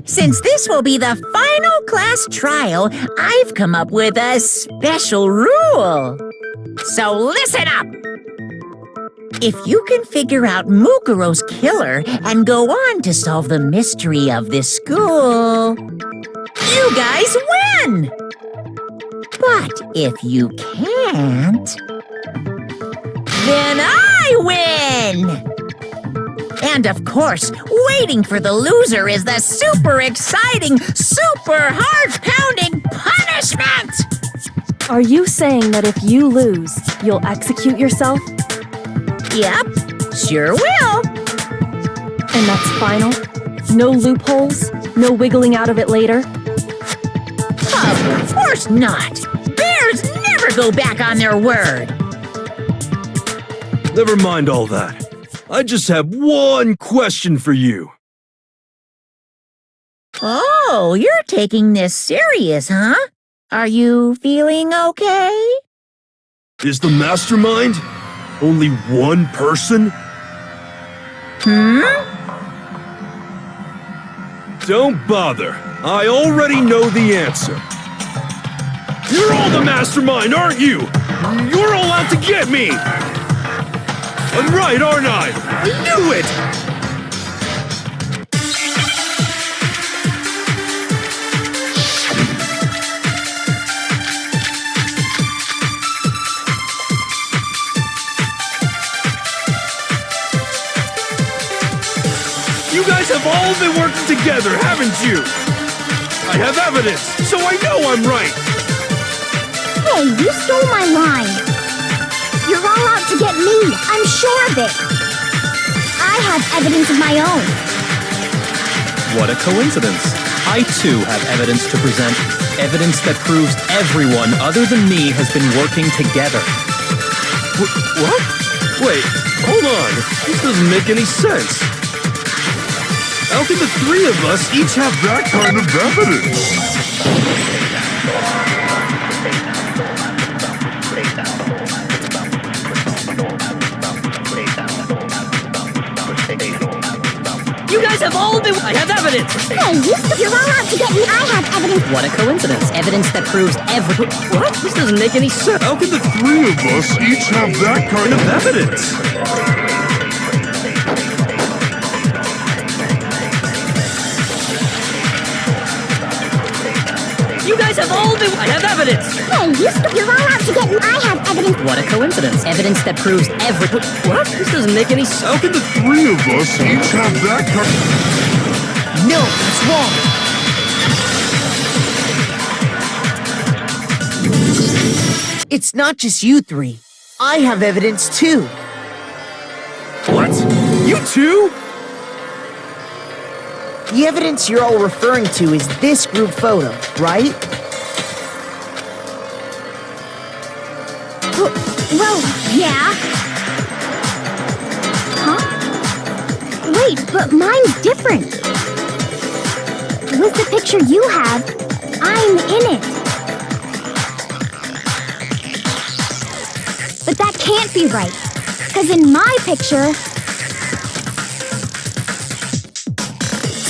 Since this will be the final class trial, I've come up with a special rule. So listen up! If you can figure out Mukuro's killer and go on to solve the mystery of this school, you guys win! But if you can't, then I win! And of course, waiting for the loser is the super exciting, super heart-pounding punishment! Are you saying that if you lose, you'll execute yourself? Yep, sure will. And that's final? No loopholes? No wiggling out of it later? Of course not! Bears never go back on their word! Never mind all that. I just have one question for you. Oh, you're taking this serious, huh? Are you feeling okay? Is the mastermind only one person? Don't bother. I already know the answer. You're all the mastermind, aren't you? You're all out to get me! I'm right, aren't I? I knew it! You guys have all been working together, haven't you? I have evidence, so I know I'm right! Hey, you stole my line! You're all out to get me, I'm sure of it! I have evidence of my own! What a coincidence! I too have evidence to present. Evidence that proves everyone other than me has been working together. What? Wait, hold on. This doesn't make any sense. How can the three of us each have that kind of evidence? You guys have all been... I have evidence! Hey, you're all out to get me, I have evidence! What a coincidence. Evidence that proves every... What? This doesn't make any sense. How can the three of us each have that kind of evidence? You guys have all been... I have evidence! Hey, you're all out to get me, I have evidence! What a coincidence. Evidence that proves every... What? This doesn't make any sense. How can the three of us each have that kind of... No, that's wrong. It's not just you three. I have evidence too. What? You too? The evidence you're all referring to is this group photo, right? Well, yeah. Huh? Wait, but mine's different. With the picture you have, I'm in it. But that can't be right, because in my picture...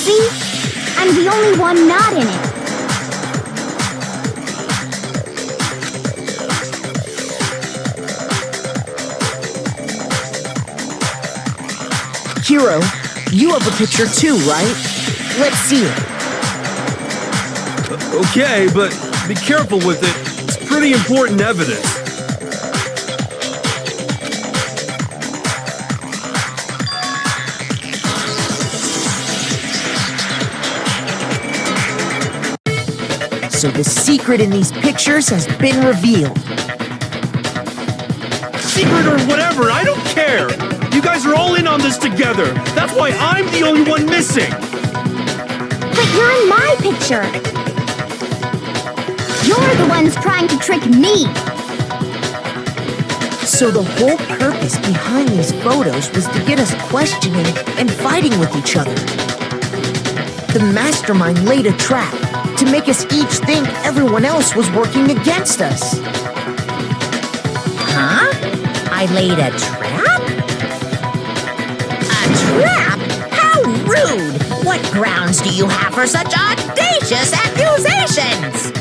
See? I'm the only one not in it. Hiro, you have a picture too, right? Let's see it. Okay, but be careful with it. It's pretty important evidence. So the secret in these pictures has been revealed. Secret or whatever, I don't care! You guys are all in on this together! That's why I'm the only one missing! But you're in my picture! You're the ones trying to trick me! So the whole purpose behind these photos was to get us questioning and fighting with each other. The mastermind laid a trap to make us each think everyone else was working against us. Huh? I laid a trap? A trap? How rude! What grounds do you have for such audacious accusations?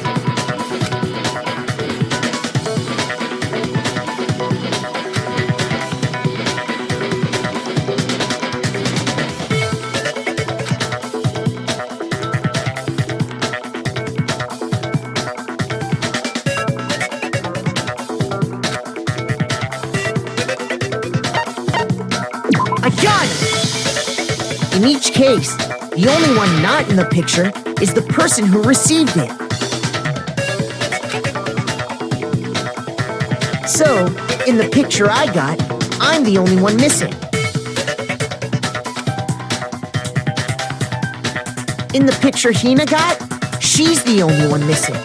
I got it! In each case, the only one not in the picture is the person who received it. So, in the picture I got, I'm the only one missing. In the picture Hina got, she's the only one missing.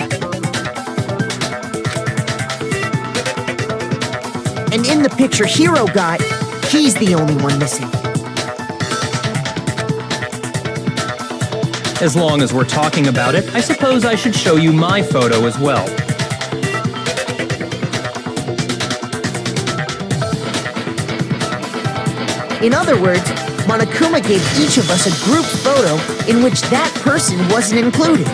And in the picture Hiro got, he's the only one missing. As long as we're talking about it, I suppose I should show you my photo as well. In other words, Monokuma gave each of us a group photo in which that person wasn't included.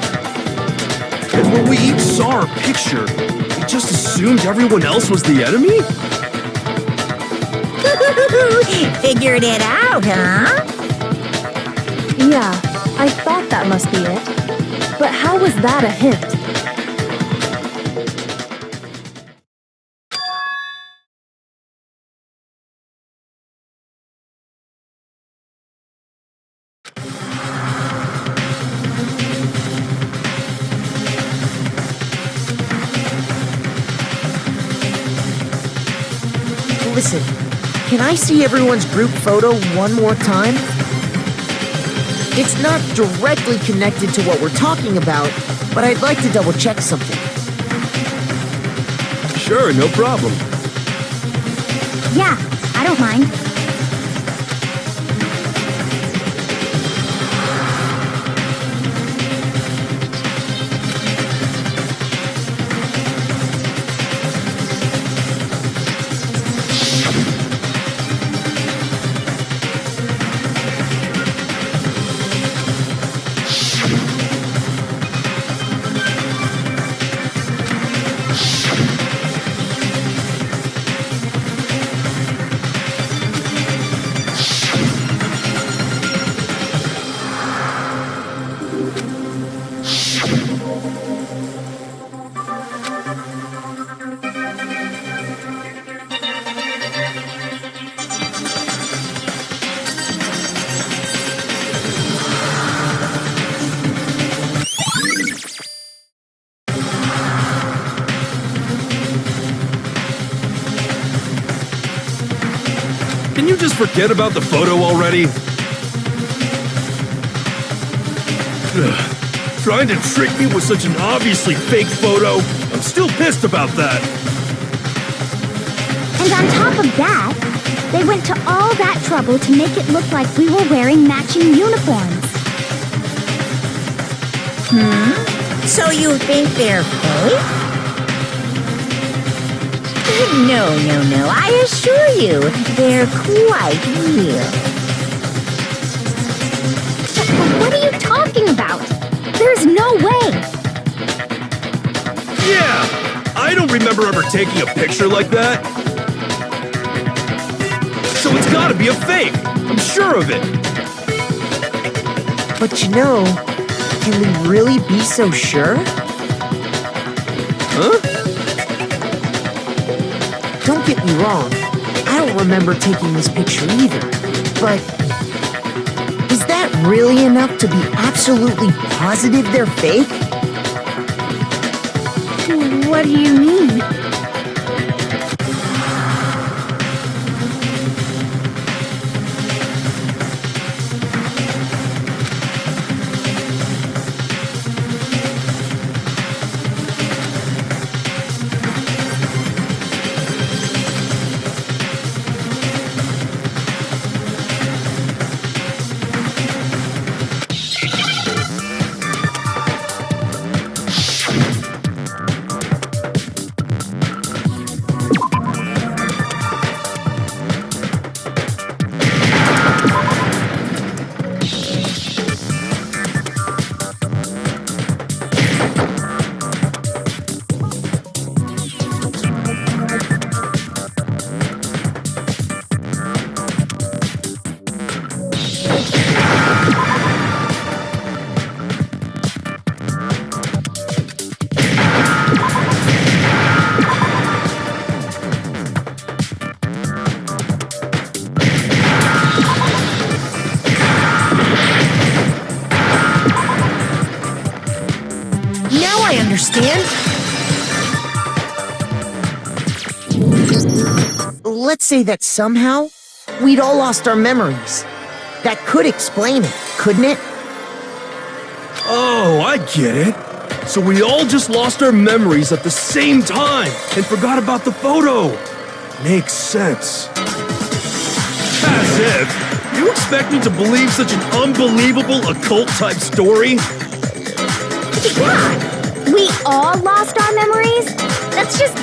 And when we each saw our picture, we just assumed everyone else was the enemy? Figured it out, huh? Yeah, I thought that must be it. But how was that a hint? Listen, can I see everyone's group photo one more time? It's not directly connected to what we're talking about, but I'd like to double check something. Sure, no problem. Yeah, I don't mind. Can you just forget about the photo already? Ugh. Trying to trick me with such an obviously fake photo? I'm still pissed about that. And on top of that, they went to all that trouble to make it look like we were wearing matching uniforms. So you think they're fake? No, I assure you, they're quite real. What are you talking about? There's no way! Yeah! I don't remember ever taking a picture like that. So it's gotta be a fake! I'm sure of it! But you know, can we really be so sure? Huh? Don't get me wrong, I don't remember taking this picture either, but is that really enough to be absolutely positive they're fake? What do you mean? let's say that somehow we'd all lost our memories. That could explain it, couldn't it? Oh, I get it. So we all just lost our memories at the same time and forgot about the photo. Makes sense. As if. You expect me to believe such an unbelievable occult-type story? Yeah, we all lost our memories? That's just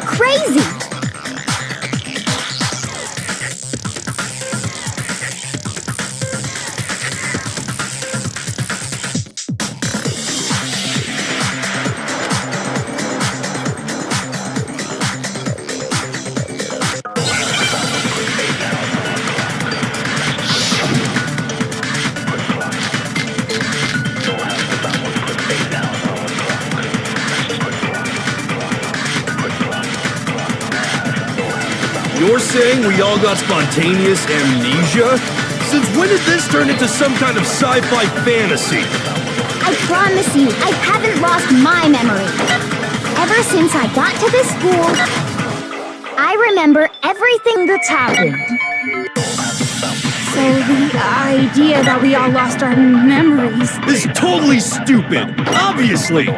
crazy. You're saying we all got spontaneous amnesia? Since when did this turn into some kind of sci-fi fantasy? I promise you, I haven't lost my memory. Ever since I got to this school, I remember everything that's happened. So the idea that we all lost our memories. Is totally stupid, obviously!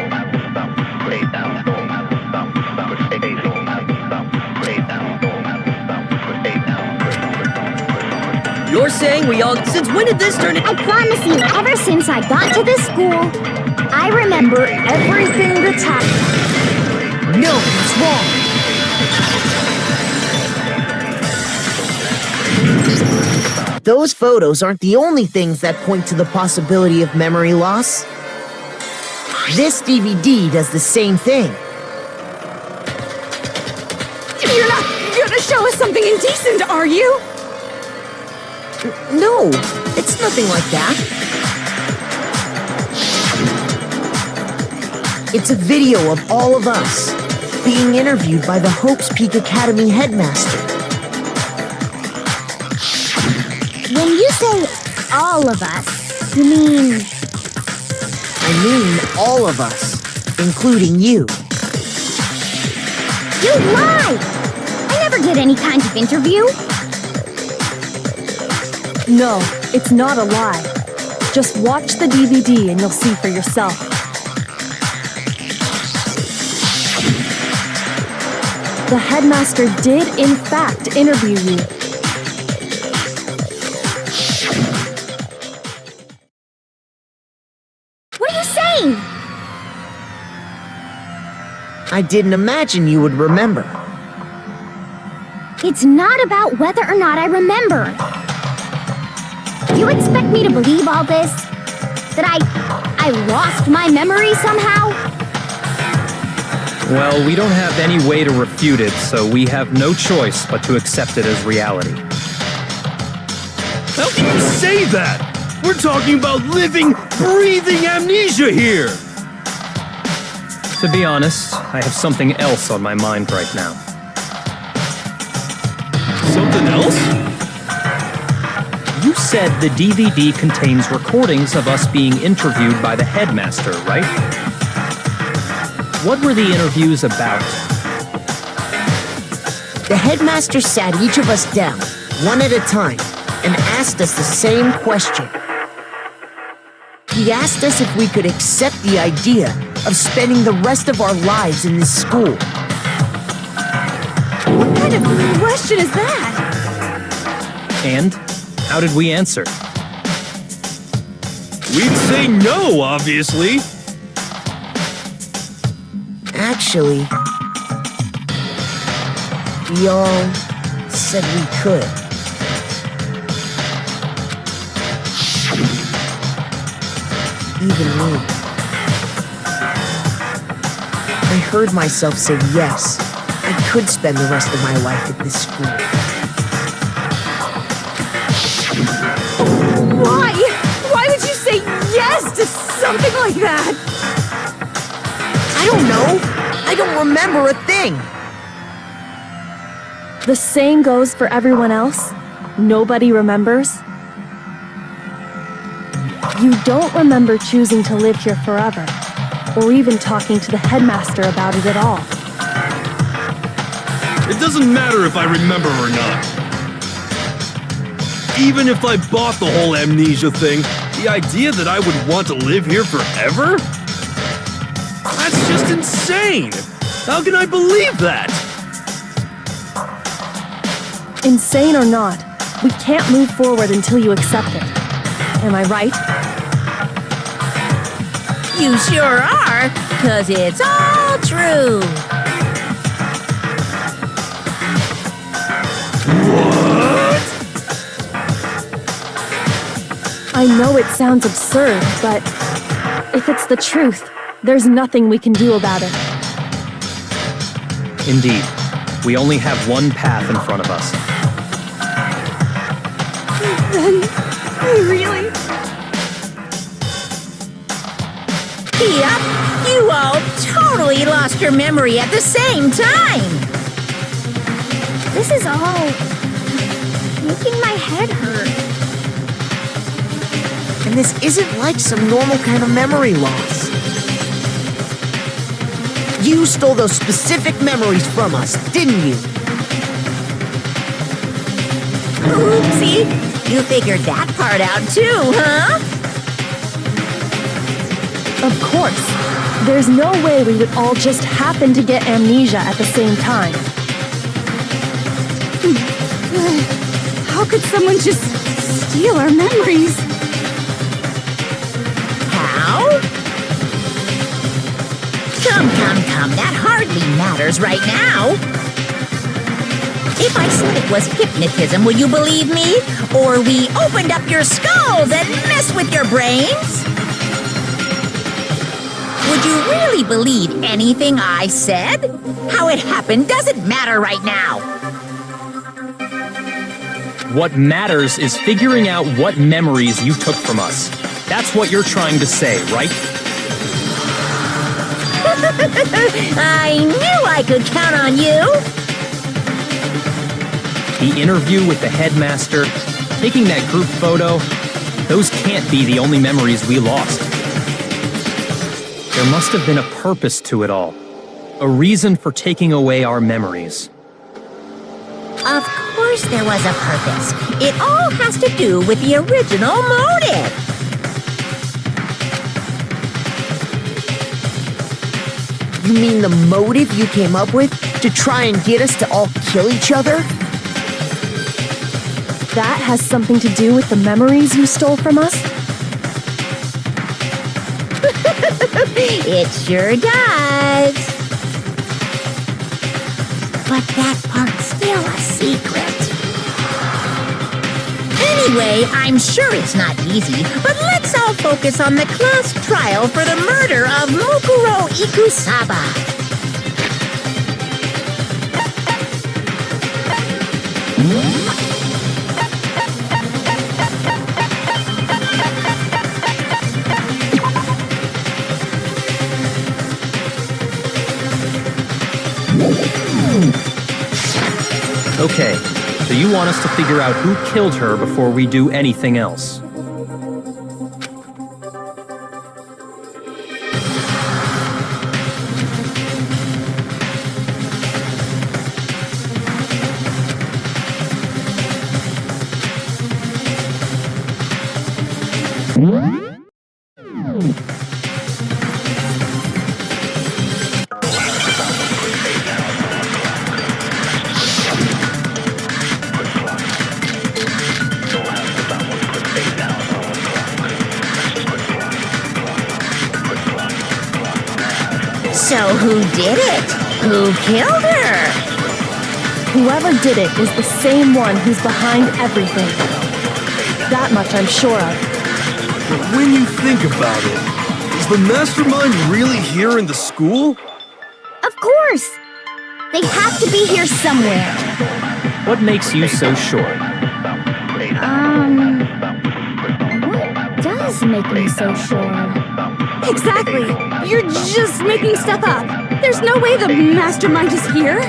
You're saying we all... Since when did this turn into... I promise you, ever since I got to this school, I remember everything that's happened. No, it's wrong. Those photos aren't the only things that point to the possibility of memory loss. This DVD does the same thing. You're not gonna show us something indecent, are you? No, it's nothing like that. It's a video of all of us being interviewed by the Hopes Peak Academy headmaster. When you say all of us, you mean... I mean all of us, including you. You lied! I never did any kind of interview. No, it's not a lie. Just watch the DVD and you'll see for yourself. The headmaster did, in fact, interview you. What are you saying? I didn't imagine you would remember. It's not about whether or not I remember. You expect me to believe all this? That I lost my memory somehow? Well, we don't have any way to refute it, so we have no choice but to accept it as reality. How can you say that? We're talking about living, breathing amnesia here! To be honest, I have something else on my mind right now. Something else? You said the DVD contains recordings of us being interviewed by the headmaster, right? What were the interviews about? The headmaster sat each of us down, one at a time, and asked us the same question. He asked us if we could accept the idea of spending the rest of our lives in this school. What kind of question is that? And how did we answer? We'd say no, obviously. Actually, we all said we could. Even me. I heard myself say yes. I could spend the rest of my life at this school. Why? Why would you say yes to something like that? I don't know. I don't remember a thing. The same goes for everyone else. Nobody remembers. You don't remember choosing to live here forever, or even talking to the headmaster about it at all. It doesn't matter if I remember or not. Even if I bought the whole amnesia thing, the idea that I would want to live here forever? That's just insane! How can I believe that? Insane or not, we can't move forward until you accept it. Am I right? You sure are, 'cause it's all true. I know it sounds absurd, but if it's the truth, there's nothing we can do about it. Indeed, we only have one path in front of us. Really? Yep, you all totally lost your memory at the same time. This is all making my head hurt. And this isn't like some normal kind of memory loss. You stole those specific memories from us, didn't you? Oopsie, you figured that part out too, huh? Of course. There's no way we would all just happen to get amnesia at the same time. How could someone just steal our memories? How? Come, that hardly matters right now. If I said it was hypnotism, will you believe me? Or we opened up your skulls and messed with your brains? Would you really believe anything I said? How it happened doesn't matter right now. What matters is figuring out what memories you took from us. That's what you're trying to say, right? I knew I could count on you. The interview with the headmaster, taking that group photo, those can't be the only memories we lost. There must have been a purpose to it all. A reason for taking away our memories. Of course there was a purpose. It all has to do with the original motive. You mean the motive you came up with to try and get us to all kill each other? That has something to do with the memories you stole from us? It sure does. But that part's still a secret. Anyway, I'm sure it's not easy, but let's all focus on the class trial for the murder of Mukuro Ikusaba. Okay, so you want us to figure out who killed her before we do anything else. So who did it? Who killed her? Whoever did it is the same one who's behind everything. That much I'm sure of. But when you think about it, is the mastermind really here in the school? Of course! They have to be here somewhere. What makes you so sure? What does make me so sure? Exactly! You're just making stuff up. There's no way the mastermind is here.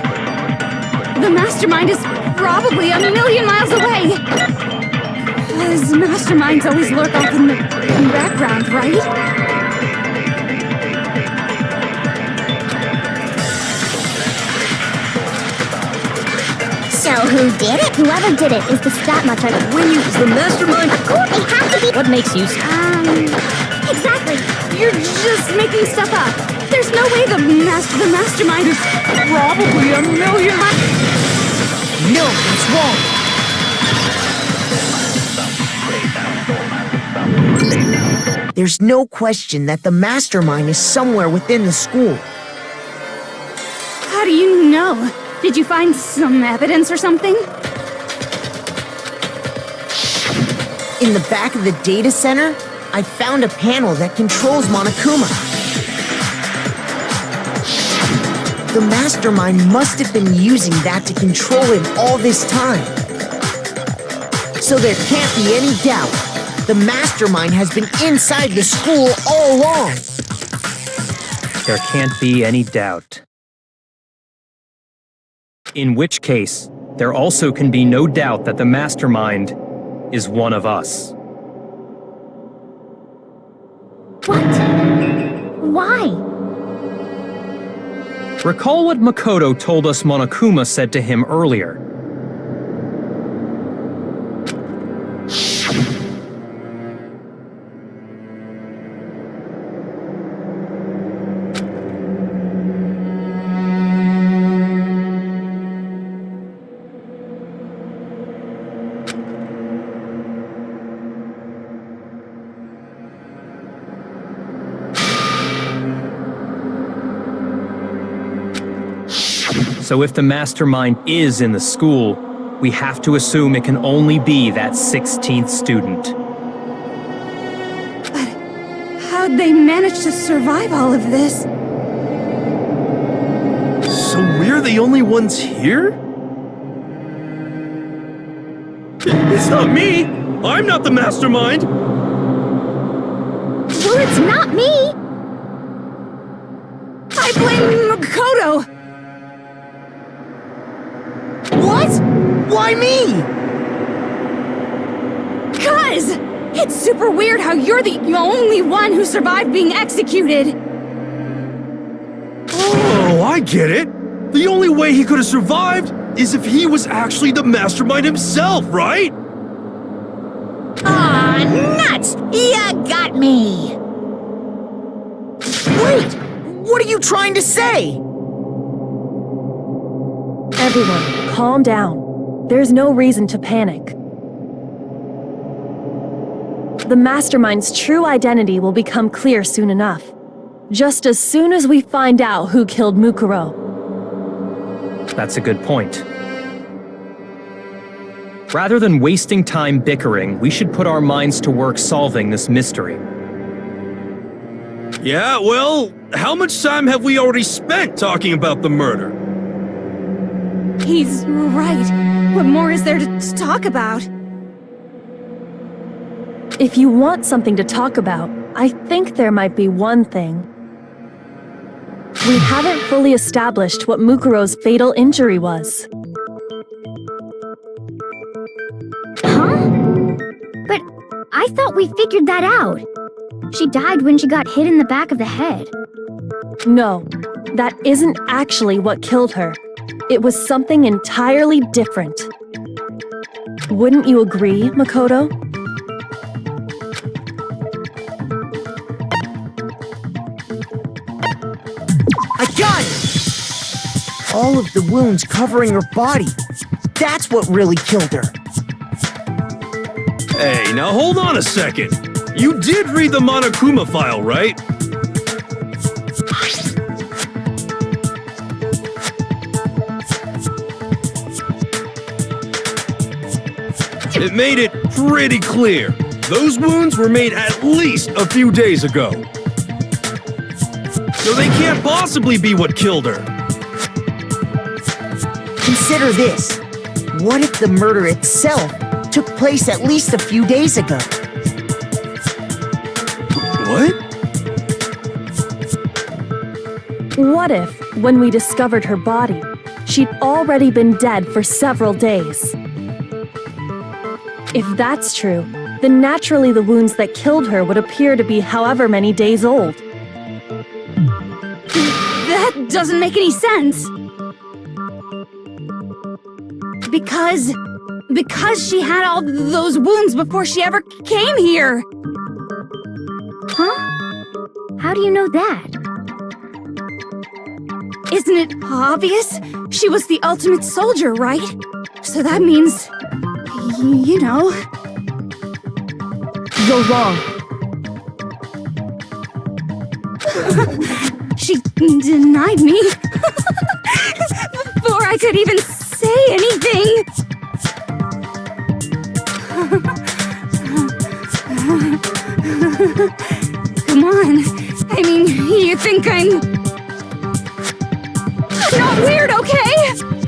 The mastermind is probably a million miles away. Because masterminds always lurk off in the background, right? So who did it? Whoever did it is the stat master. When you the mastermind. Of course, they have to be. What makes you... Exactly. You're just making stuff up. There's no way the mastermind is Probably a million... No, it's wrong. There's no question that the mastermind is somewhere within the school. How do you know? Did you find some evidence or something? In the back of the data center, I found a panel that controls Monokuma. The mastermind must have been using that to control him all this time. So there can't be any doubt. The mastermind has been inside the school all along. There can't be any doubt. In which case, there also can be no doubt that the mastermind is one of us. What? Why? Recall what Makoto told us Monokuma said to him earlier. So if the mastermind is in the school, we have to assume it can only be that 16th student. But how'd they manage to survive all of this? So we're the only ones here? It's not me! I'm not the mastermind! Well, it's not me! I blame Makoto! What? Why me? 'Cause it's super weird how you're the only one who survived being executed. Oh, I get it! The only way he could have survived is if he was actually the mastermind himself, right? Aw, nuts! You got me! Wait! What are you trying to say? Everyone, calm down. There's no reason to panic. The mastermind's true identity will become clear soon enough. Just as soon as we find out who killed Mukuro. That's a good point. Rather than wasting time bickering, we should put our minds to work solving this mystery. Yeah, well, how much time have we already spent talking about the murder? He's right. What more is there to talk about? If you want something to talk about, I think there might be one thing. We haven't fully established what Mukuro's fatal injury was. Huh? But I thought we figured that out. She died when she got hit in the back of the head. No, that isn't actually what killed her. It was something entirely different. Wouldn't you agree, Makoto? I got it! All of the wounds covering her body. That's what really killed her. Hey, now hold on a second. You did read the Monokuma file, right? It made it pretty clear. Those wounds were made at least a few days ago. So they can't possibly be what killed her. Consider this. What if the murder itself took place at least a few days ago? What? What if, when we discovered her body, she'd already been dead for several days? If that's true, then naturally the wounds that killed her would appear to be however many days old. That doesn't make any sense. Because she had all those wounds before she ever came here. Huh? How do you know that? Isn't it obvious? She was the ultimate soldier, right? So that means, you know. You're wrong. She denied me before I could even say anything. Come on. I mean, you think I'm not weird, okay?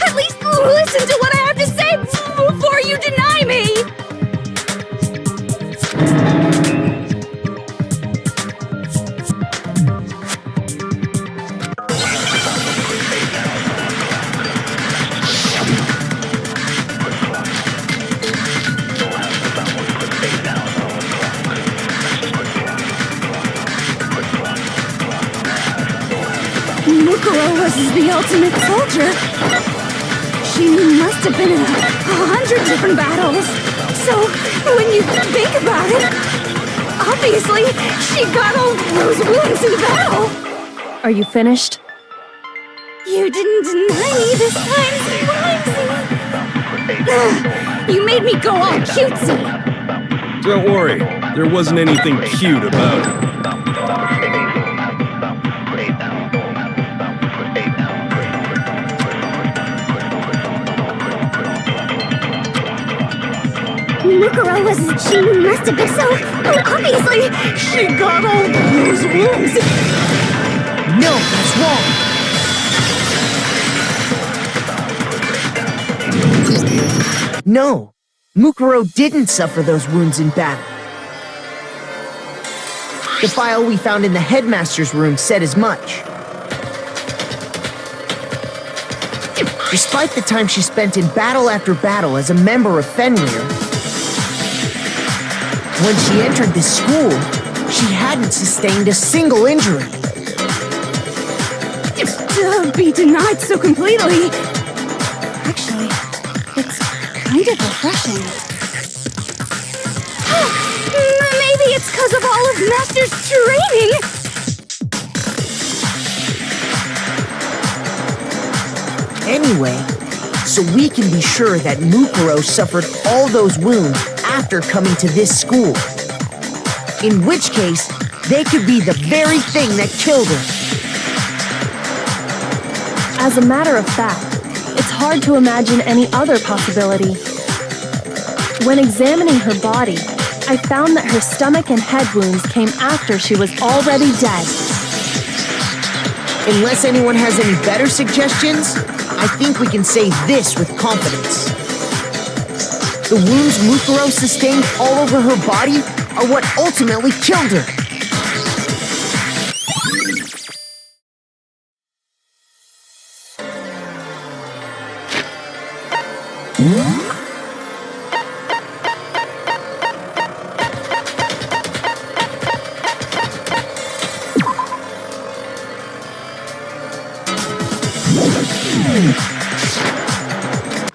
At least listen to what I have to say before you deny me. Mukuro was the ultimate soldier. She must have been in 100 different battles. So, when you think about it, obviously, she got all those wounds in battle. Are you finished? You didn't deny me this time, Slimesy. You made me go all cutesy. Don't worry, there wasn't anything cute about it. Mukuro was... She must have been so... Obviously, she got all those wounds. No, that's wrong. No, Mukuro didn't suffer those wounds in battle. The file we found in the headmaster's room said as much. Despite the time she spent in battle after battle as a member of Fenrir, when she entered this school, she hadn't sustained a single injury. To be denied so completely. Actually, it's kind of refreshing. Maybe it's because of all of Master's training. Anyway, so we can be sure that Mukuro suffered all those wounds after coming to this school. In which case, they could be the very thing that killed her. As a matter of fact, it's hard to imagine any other possibility. When examining her body, I found that her stomach and head wounds came after she was already dead. Unless anyone has any better suggestions, I think we can say this with confidence. The wounds Mukuro sustained all over her body are what ultimately killed her.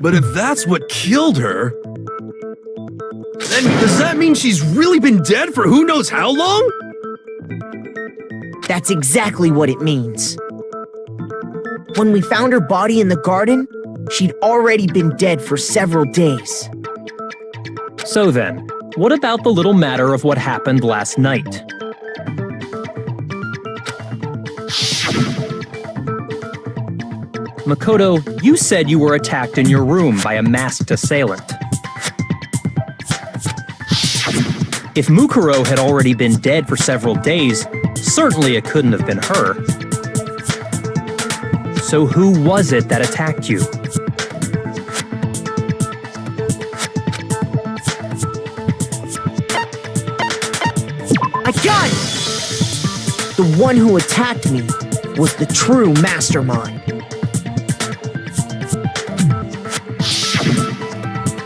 But if that's what killed her, then does that mean she's really been dead for who knows how long? That's exactly what it means. When we found her body in the garden, she'd already been dead for several days. So then, what about the little matter of what happened last night? Makoto, you said you were attacked in your room by a masked assailant. If Mukuro had already been dead for several days, certainly it couldn't have been her. So who was it that attacked you? I got it! The one who attacked me was the true mastermind.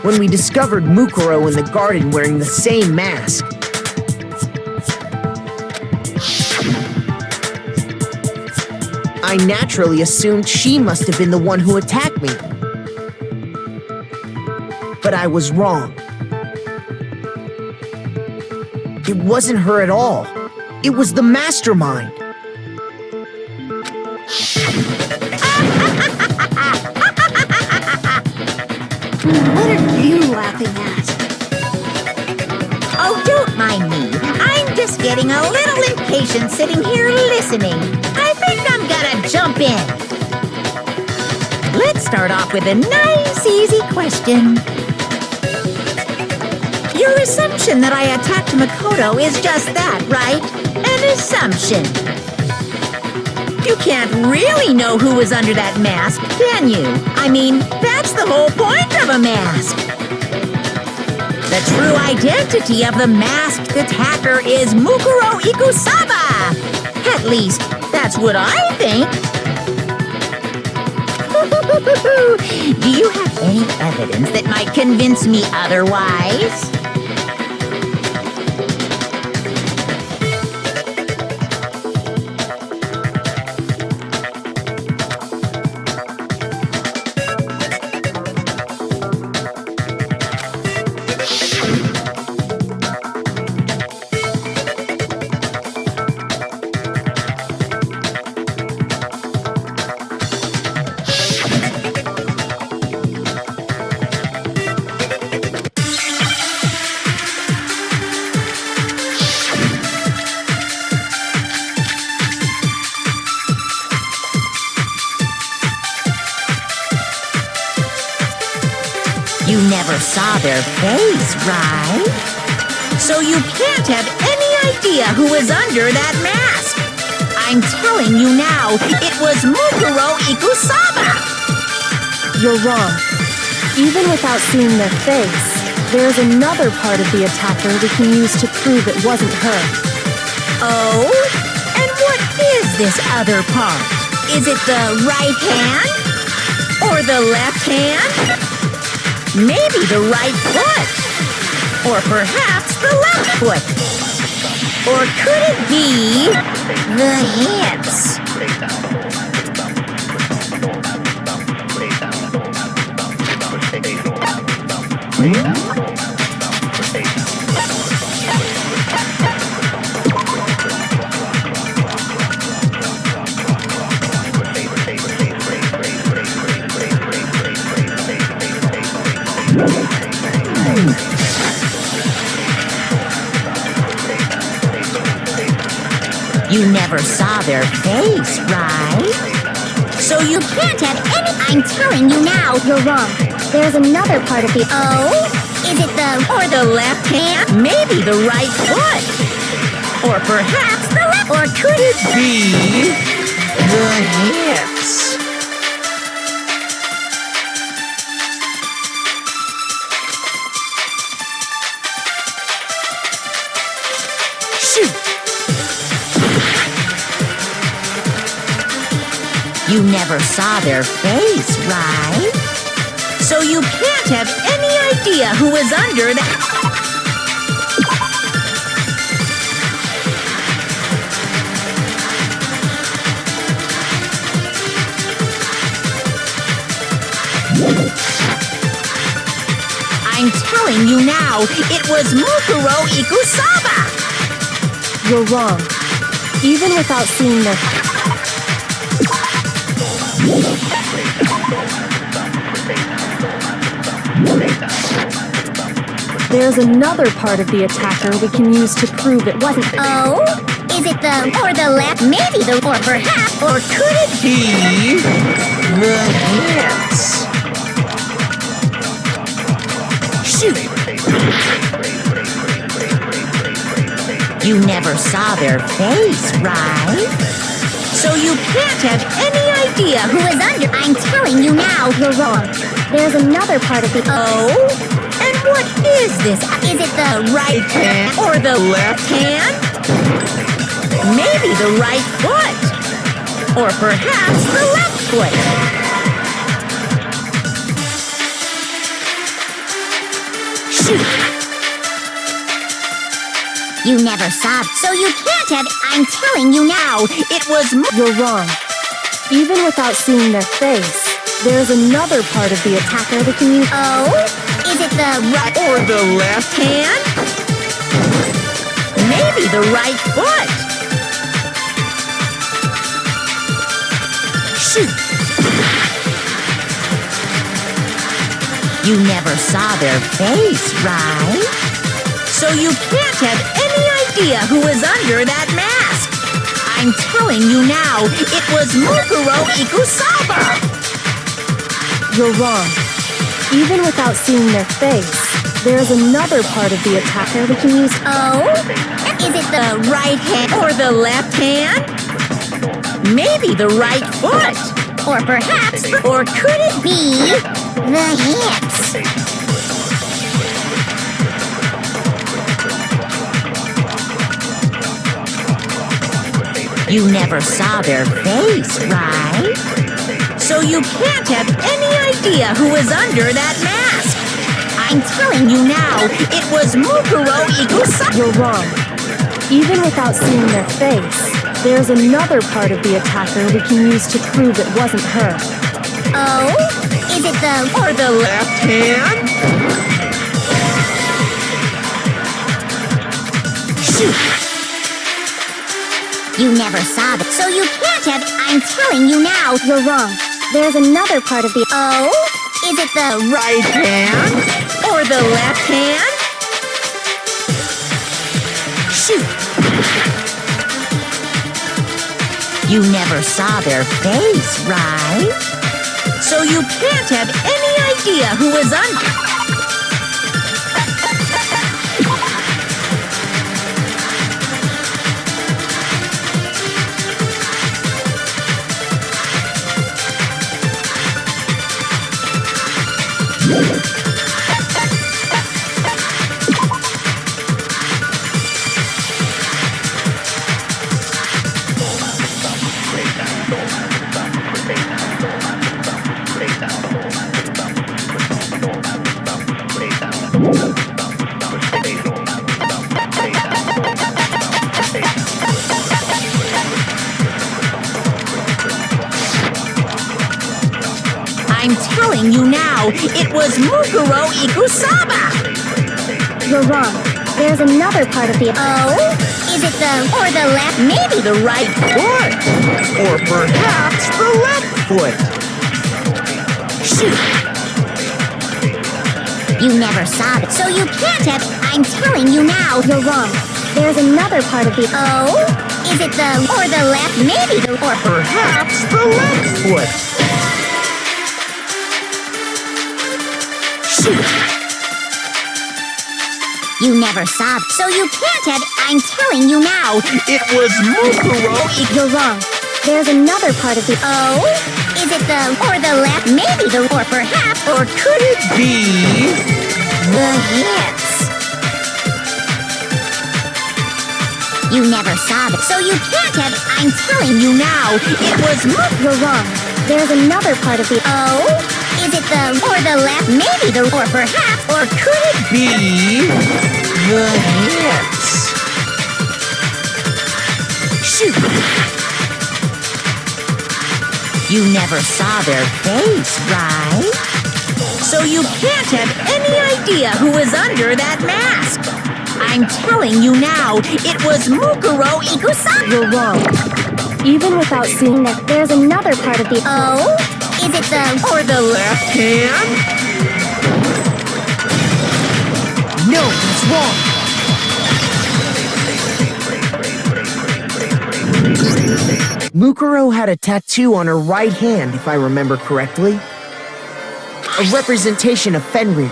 When we discovered Mukuro in the garden wearing the same mask, I naturally assumed she must have been the one who attacked me. but I was wrong. It wasn't her at all. It was the mastermind. What are you laughing at? Oh, don't mind me. I'm just getting a little impatient sitting here listening. I think I'm gonna jump in. Let's start off with a nice, easy question. Your assumption that I attacked Makoto is just that, right? An assumption. You can't really know who was under that mask, can you? I mean, that's the whole point of a mask. The true identity of the masked attacker is Mukuro Ikusaba. At least, that's what I think. Do you have any evidence that might convince me otherwise? You never saw their face, right? So you can't have any idea who was under that mask. I'm telling you now, it was Mukuro Ikusaba. You're wrong. Even without seeing their face, there's another part of the attacker we can use to prove it wasn't her. Oh? And what is this other part? Is it the right hand? Or the left hand? Maybe the right foot. Or perhaps the left foot. Or could it be the hands? You never saw their face, right? So you can't have any... I'm telling you now, you're wrong. There's another part of the... Oh? Is it the... Or the left hand? Maybe the right foot. Or perhaps the left... Or could it be the hips? Shoot! You never saw their face, right? So you can't have any idea who was under that... I'm telling you now, it was Mukuro Ikusaba! You're wrong. Even without seeing their... There's another part of the attacker we can use to prove it wasn't... Oh? Is it the... Or the left? Maybe the... Or perhaps... Or could it be the hands? Shoot! You never saw their face, right? So you can't have any idea who is under... I'm telling you now, you're wrong. There's another part of the... Oh? And what is this? Is it the... Right hand or the left hand? Maybe the right foot. Or perhaps the left foot. Shoot! You never saw... So you can't have... I'm telling you now, It was... You're wrong. Even without seeing their face, There's another part of the attacker we can use. Oh? Is it the right Or the left hand? Maybe the right foot. Shoot! You never saw their face, right? So you can't have any idea who was under that mask. I'm telling you now, it was Mukuro Ikusaba! You're wrong. Even without seeing their face, there's another part of the attacker we can use. Oh? Is it the Right hand or the left hand? Maybe the right foot. or perhaps Or could it be the hips? You never saw their face, right? So you can't have any idea who was under that mask. I'm telling you now, it was Mukuro Ikusaba. You're wrong. Even without seeing their face, there's another part of the attacker we can use to prove it wasn't her. Oh? Is it the Or the left hand? Shoot! You never saw that, so you can't have. I'm telling you now. You're wrong. There's another part of the... Oh? Is it the Right hand? Or the left hand? Shoot! You never saw their face, right? So you can't have any idea who was under. I'm telling you now, it was Mukuro Ikusaba! You're wrong. There's another part of the... Oh? Is it the or the left? Maybe the right foot. Or perhaps the left foot. Shoot! You never saw that, so you can't have. I'm telling you now. You're wrong. There's another part of the... Oh? Is it the or the left? Maybe the or Perhaps the left foot. Shoot! You never saw that, so you can't have. I'm telling you now. It was Mukuro You're wrong. There's another part of the... Oh? Is it the or the left? Maybe the or perhaps Or could it be the hips. You never saw that, so you can't have. I'm telling you now. It was You're wrong. There's another part of the... Oh? Is it the or the left? Maybe the or perhaps Or could it be the hips? Shoot! You never saw their face, right? So you can't have any idea who was under that mask. I'm telling you now, it was Mukuro Ikusaba. You're wrong. Even without seeing that, there's another part of the... Oh? Is it the Or the left hand? No, that's wrong. Mukuro had a tattoo on her right hand, if I remember correctly. A representation of Fenrir.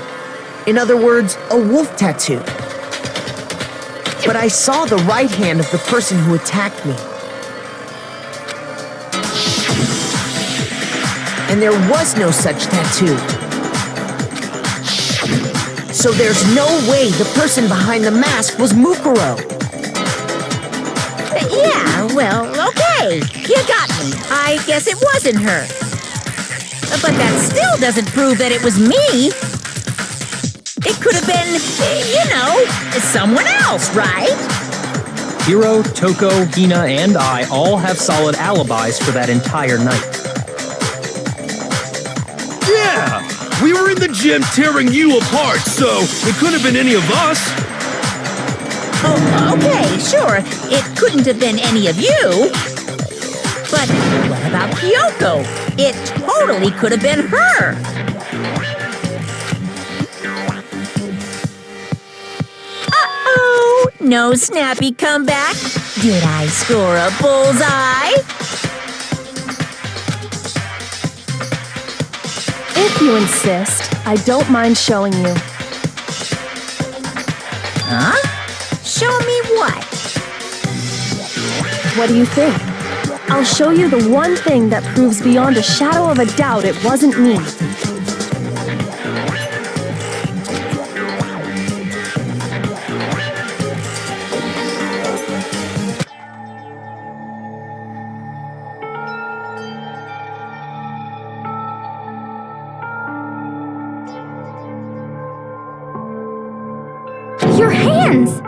In other words, a wolf tattoo. But I saw the right hand of the person who attacked me. And there was no such tattoo. So there's no way the person behind the mask was Mukuro. Yeah, well, okay. You got me. I guess it wasn't her. But that still doesn't prove that it was me. It could have been, someone else, right? Hiro, Toko, Hina, and I all have solid alibis for that entire night. We were in the gym tearing you apart, so it couldn't have been any of us. Oh, okay, sure. It couldn't have been any of you. But what about Kyoko? It totally could have been her. Uh-oh! No snappy comeback. Did I score a bullseye? If you insist, I don't mind showing you. Huh? Show me what? What do you think? I'll show you the one thing that proves beyond a shadow of a doubt it wasn't me. Your hands!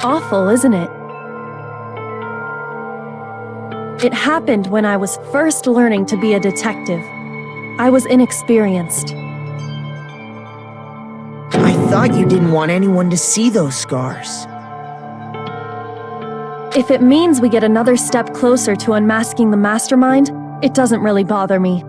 Awful, isn't it? It happened when I was first learning to be a detective. I was inexperienced. I thought you didn't want anyone to see those scars. If it means we get another step closer to unmasking the mastermind, it doesn't really bother me.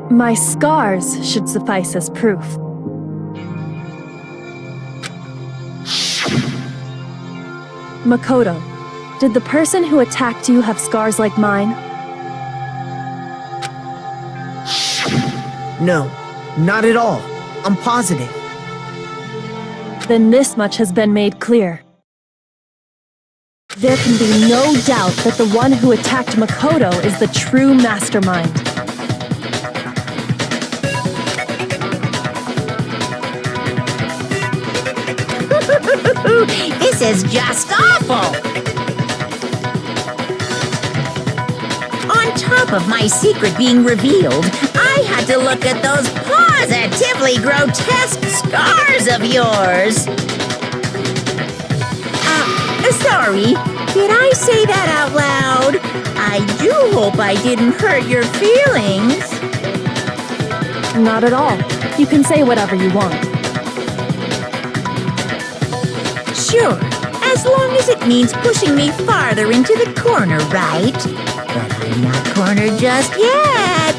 My scars should suffice as proof. Makoto, did the person who attacked you have scars like mine? No, not at all. I'm positive. Then this much has been made clear. There can be no doubt that the one who attacked Makoto is the true mastermind. This is just awful! On top of my secret being revealed, I had to look at those positively grotesque scars of yours! Sorry, did I say that out loud? I do hope I didn't hurt your feelings. Not at all. You can say whatever you want. Sure, as long as it means pushing me farther into the corner, right? But I'm not cornered just yet.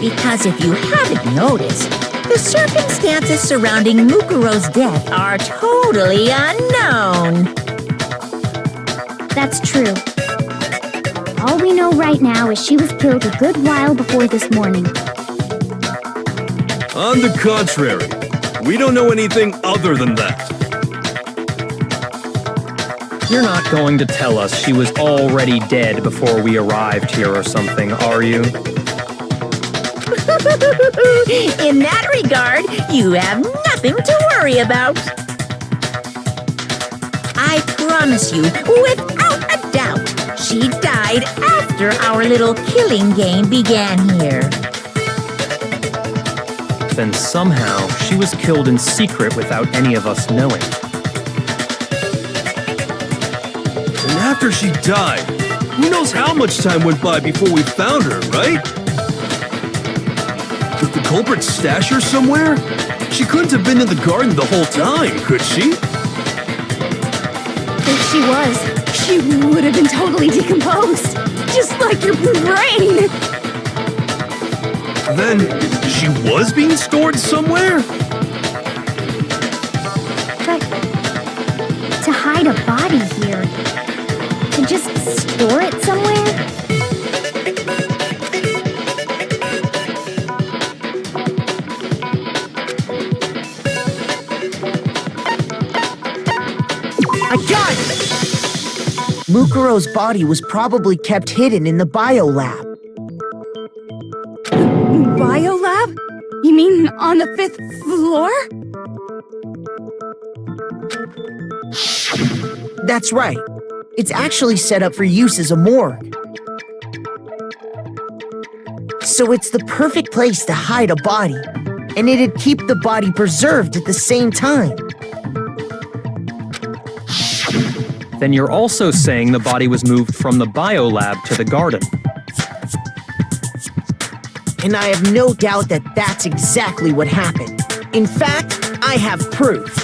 Because if you haven't noticed, the circumstances surrounding Mukuro's death are totally unknown. That's true. All we know right now is she was killed a good while before this morning. On the contrary, we don't know anything other than that. You're not going to tell us she was already dead before we arrived here or something, are you? In that regard, you have nothing to worry about. I promise you, without a doubt, she died after our little killing game began here. Then somehow she was killed in secret without any of us knowing. And after she died, who knows how much time went by before we found her, right? Did the culprit stash her somewhere? She couldn't have been in the garden the whole time, could she? If she was, she would have been totally decomposed. Just like your brain. Then, she was being stored somewhere? But to hide a body here, to just store it somewhere? I got it! Mukuro's body was probably kept hidden in the biolab. Biolab? You mean on the 5th floor? That's right. It's actually set up for use as a morgue. So it's the perfect place to hide a body, and it'd keep the body preserved at the same time. Then you're also saying the body was moved from the biolab to the garden. And I have no doubt that that's exactly what happened. In fact, I have proof.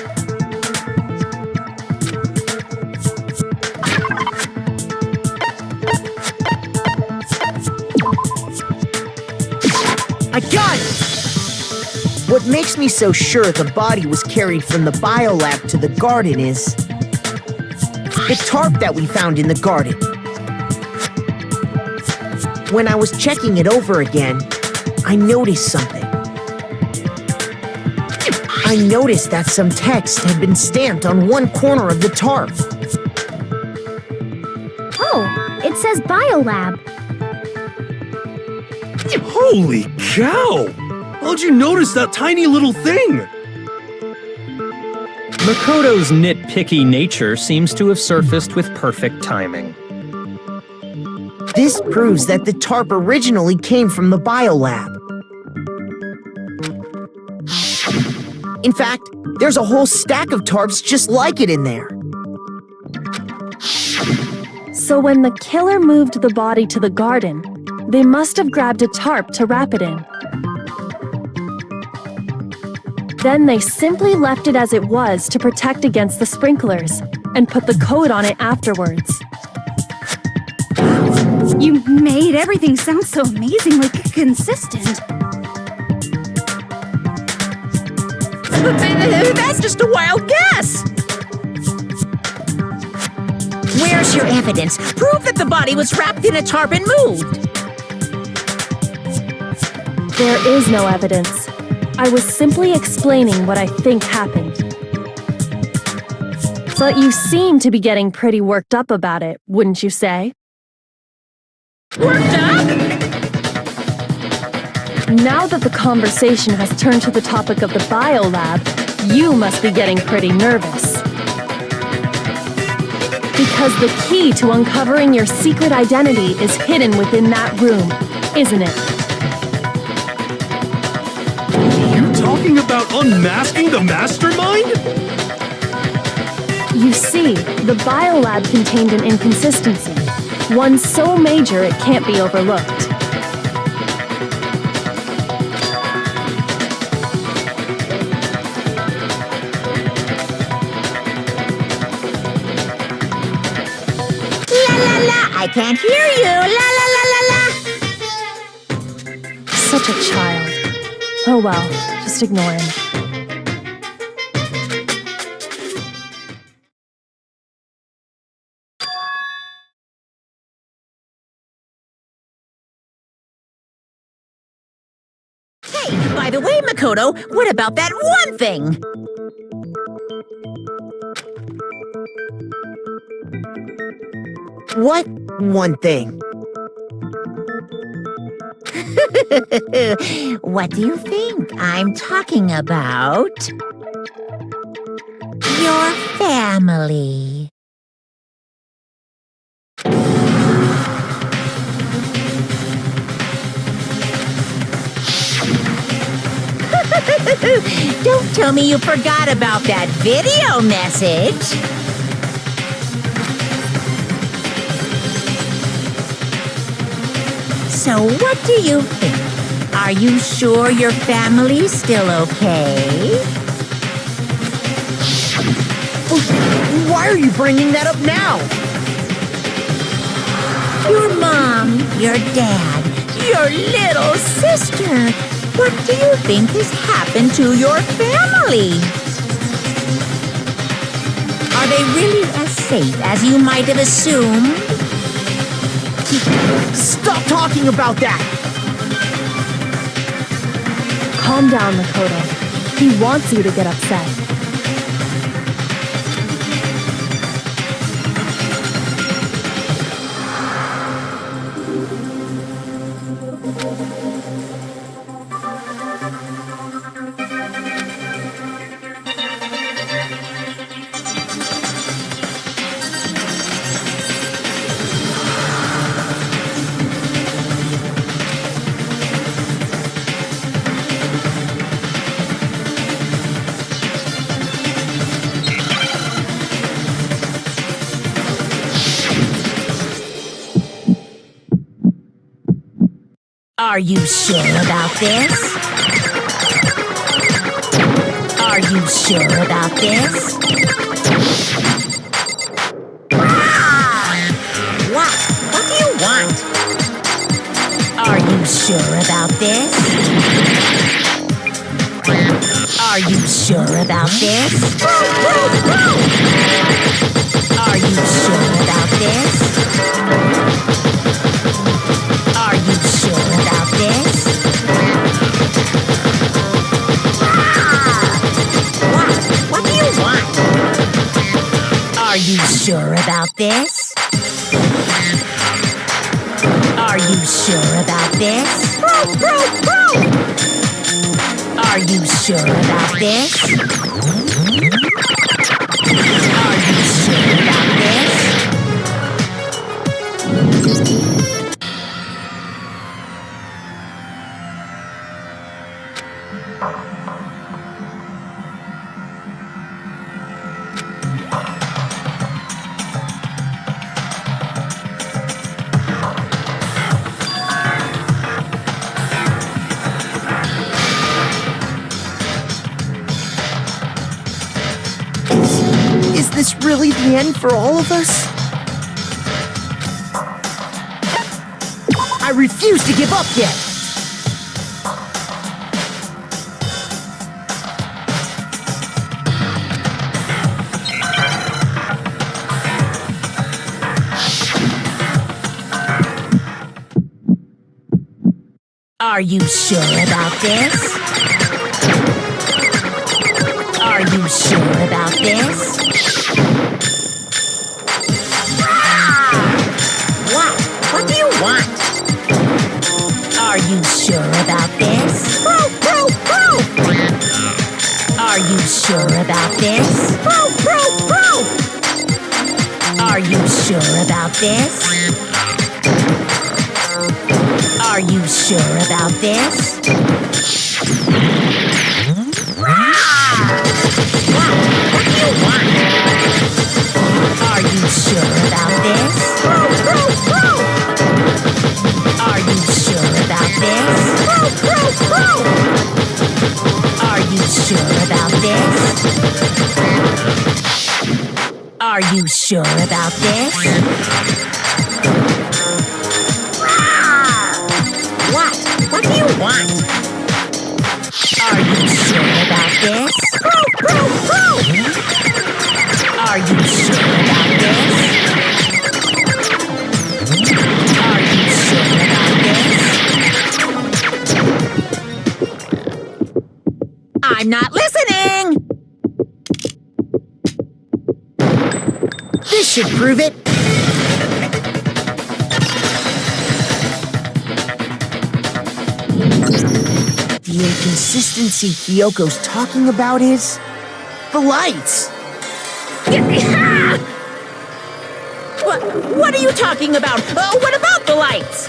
I got it! What makes me so sure the body was carried from the biolab to the garden is the tarp that we found in the garden. When I was checking it over again, I noticed something. I noticed that some text had been stamped on one corner of the tarp. Oh, it says Biolab. Holy cow! How'd you notice that tiny little thing? Makoto's nitpicky nature seems to have surfaced with perfect timing. This proves that the tarp originally came from the biolab. In fact, there's a whole stack of tarps just like it in there. So when the killer moved the body to the garden, they must have grabbed a tarp to wrap it in. Then they simply left it as it was to protect against the sprinklers, and put the coat on it afterwards. You made everything sound so amazingly consistent. That's just a wild guess! Where's your evidence? Prove that the body was wrapped in a tarp and moved! There is no evidence. I was simply explaining what I think happened. But you seem to be getting pretty worked up about it, wouldn't you say? Worked up? Now that the conversation has turned to the topic of the biolab, you must be getting pretty nervous. Because the key to uncovering your secret identity is hidden within that room, isn't it? You talking about unmasking the mastermind? You see, the biolab contained an inconsistency, one so major it can't be overlooked. I can't hear you! La la la la la! Such a child. Oh well, just ignore him. Hey, by the way, Makoto, what about that one thing? What one thing? What do you think I'm talking about? Your family. Don't tell me you forgot about that video message. So what do you think? Are you sure your family's still okay? Why are you bringing that up now? Your mom, your dad, your little sister. What do you think has happened to your family? Are they really as safe as you might have assumed? Stop talking about that! Calm down, Makoto. He wants you to get upset. Are you sure about this? Are you sure about this? What? What do you want? Are you sure about this? Are you sure about this? Are you sure about this? Are you sure about this? What? What do you want? Are you sure about this? Are you sure about this? Are you sure about this? Are you sure about this? Is this really the end for all of us? I refuse to give up yet! Are you sure about this? Are you sure about this? What? What do you want? Are you sure about this? Are you sure about this? Are you sure about this? Are you sure about this? What do you want? Are you sure about this? Are you sure about this? Are you sure about this? Are you sure about this? What? What do you want? Are you sure about this? Are you sure about this? Are you sure about this? I'm not listening! This should prove it! The inconsistency Kyoko's talking about is... the lights! What are you talking about? What about the lights?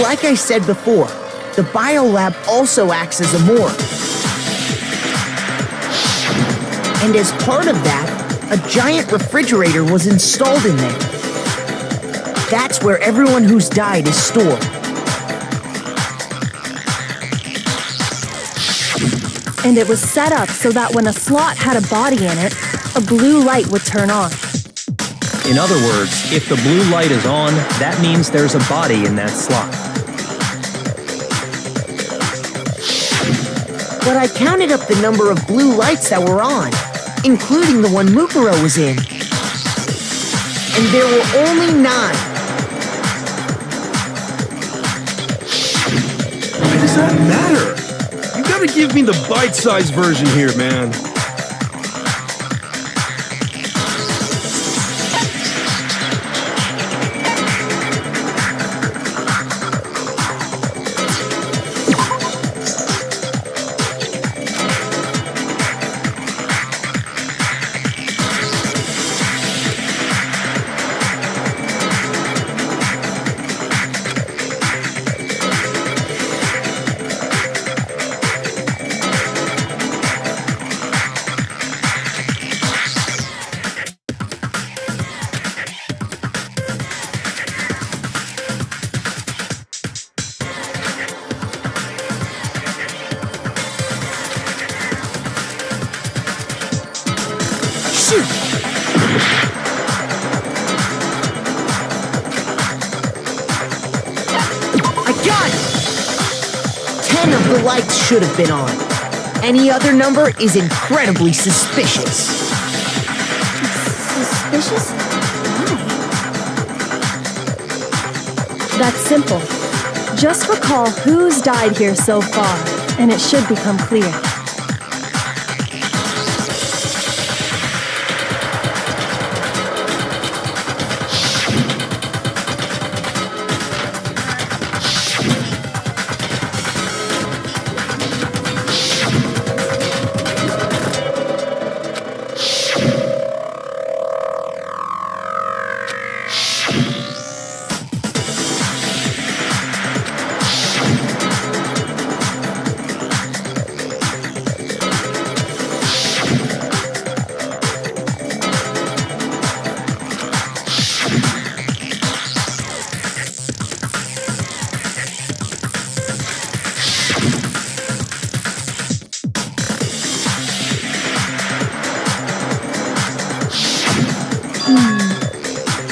Like I said before, the biolab also acts as a morgue. And as part of that, a giant refrigerator was installed in there. That's where everyone who's died is stored. And it was set up so that when a slot had a body in it, a blue light would turn on. In other words, if the blue light is on, that means there's a body in that slot. But I counted up the number of blue lights that were on, including the one Mukuro was in. And there were only 9. Why does that matter? You gotta give me the bite-sized version here, man. Shoot! I got it! 10 of the lights should have been on. Any other number is incredibly suspicious. Suspicious? Why? That's simple. Just recall who's died here so far, and it should become clear.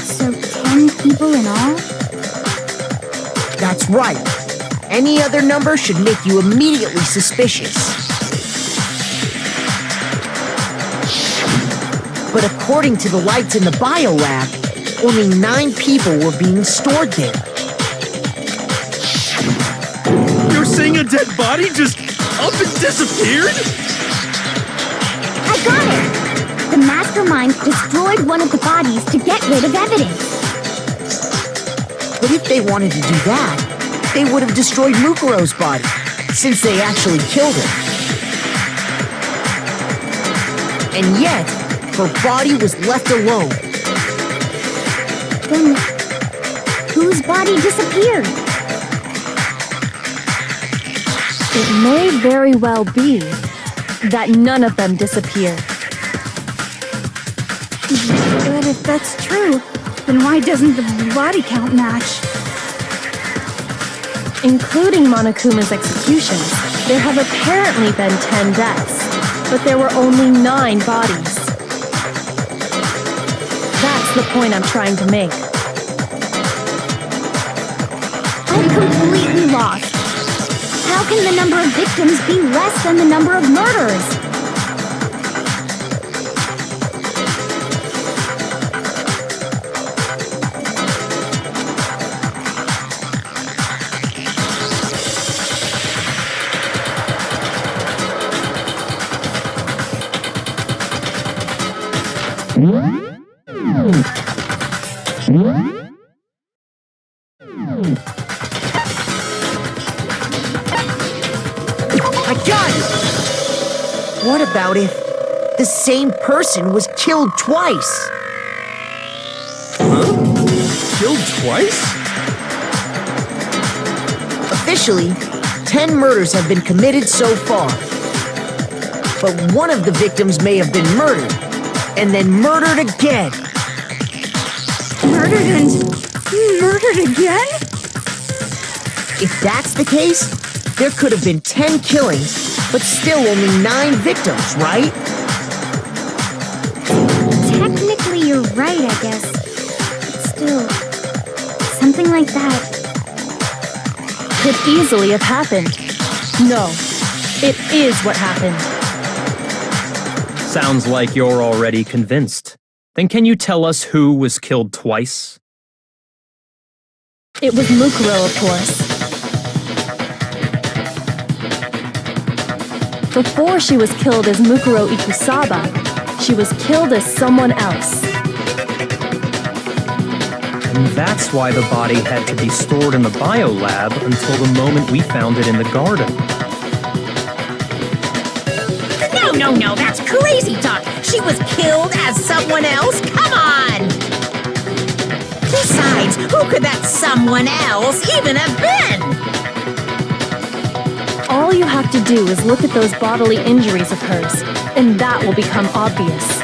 So 10 people in all? That's right. Any other number should make you immediately suspicious. But according to the lights in the biolab, only 9 people were being stored there. You're saying a dead body just up and disappeared? I got it! The mastermind destroyed one of the bodies to get rid of evidence. But if they wanted to do that, they would have destroyed Mukuro's body, since they actually killed her. And yet, her body was left alone. Then, whose body disappeared? It may very well be that none of them disappeared. But if that's true, then why doesn't the body count match? Including Monokuma's executions, there have apparently been 10 deaths, but there were only 9 bodies. That's the point I'm trying to make. I'm completely lost. How can the number of victims be less than the number of murderers? I got it! What about if the same person was killed twice? Killed twice? Officially, 10 murders have been committed so far. But one of the victims may have been murdered, and then murdered again. Murdered and murdered again? If that's the case, there could have been 10 killings, but still only 9 victims, right? Technically, you're right, I guess. But still, something like that. Could easily have happened. No, it is what happened. Sounds like you're already convinced. Then can you tell us who was killed twice? It was Mukuro, of course. Before she was killed as Mukuro Ikusaba, she was killed as someone else. And that's why the body had to be stored in the biolab until the moment we found it in the garden. No, that's crazy talk. She was killed as someone else? Come on! Besides, who could that someone else even have been? All you have to do is look at those bodily injuries of hers, and that will become obvious.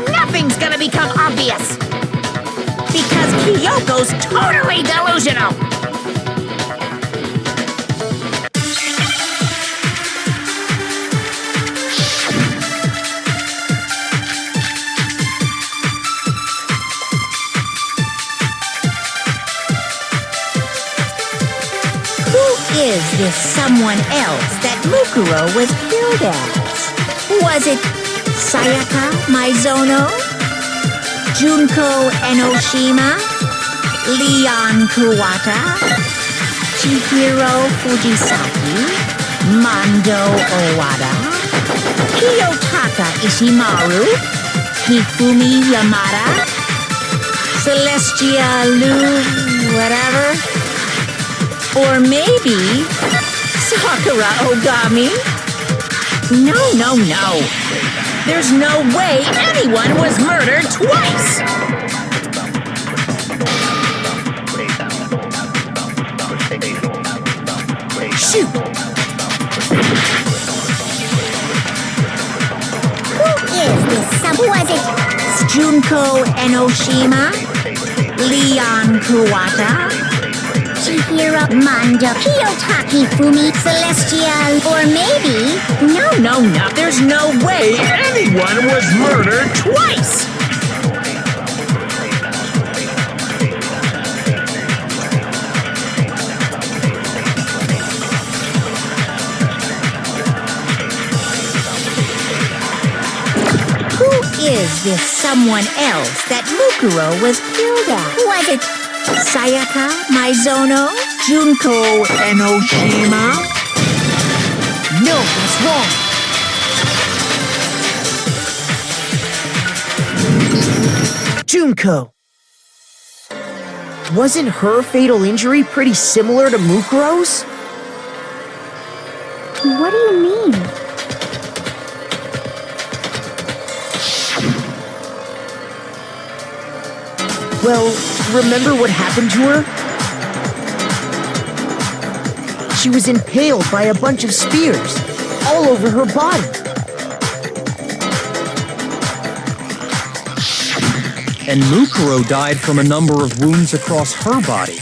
Nothing's gonna become obvious! Because Kyoko's totally delusional! this someone else that Mukuro was killed as? Was it Sayaka Maizono? Junko Enoshima? Leon Kuwata? Chihiro Fujisaki? Mondo Owada? Kiyotaka Ishimaru? Hifumi Yamada? Celestia Lu... whatever? Or maybe... Sakura Ogami? No. There's no way anyone was murdered twice! Shoot! Who is this? Who was it? Junko Enoshima? Leon Kuwata? Chihiro Mondo? Kiyotaki Fumi? Celestial? Or maybe... No. There's no way anyone was murdered twice! Is this someone else that Mukuro was killed at? Was it Sayaka Maizono? Junko Enoshima? No, that's wrong. Junko. Wasn't her fatal injury pretty similar to Mukuro's? What do you mean? Well, remember what happened to her? She was impaled by a bunch of spears all over her body. And Mukuro died from a number of wounds across her body.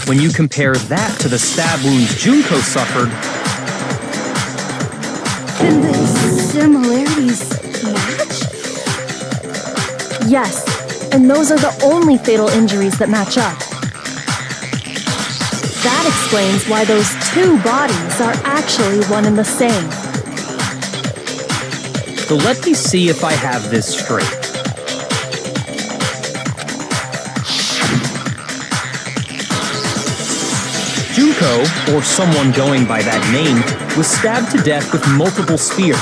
When you compare that to the stab wounds Junko suffered... Can the similarities match? Yes, and those are the only fatal injuries that match up. That explains why those two bodies are actually one and the same. So let me see if I have this straight. Junko, or someone going by that name, was stabbed to death with multiple spears.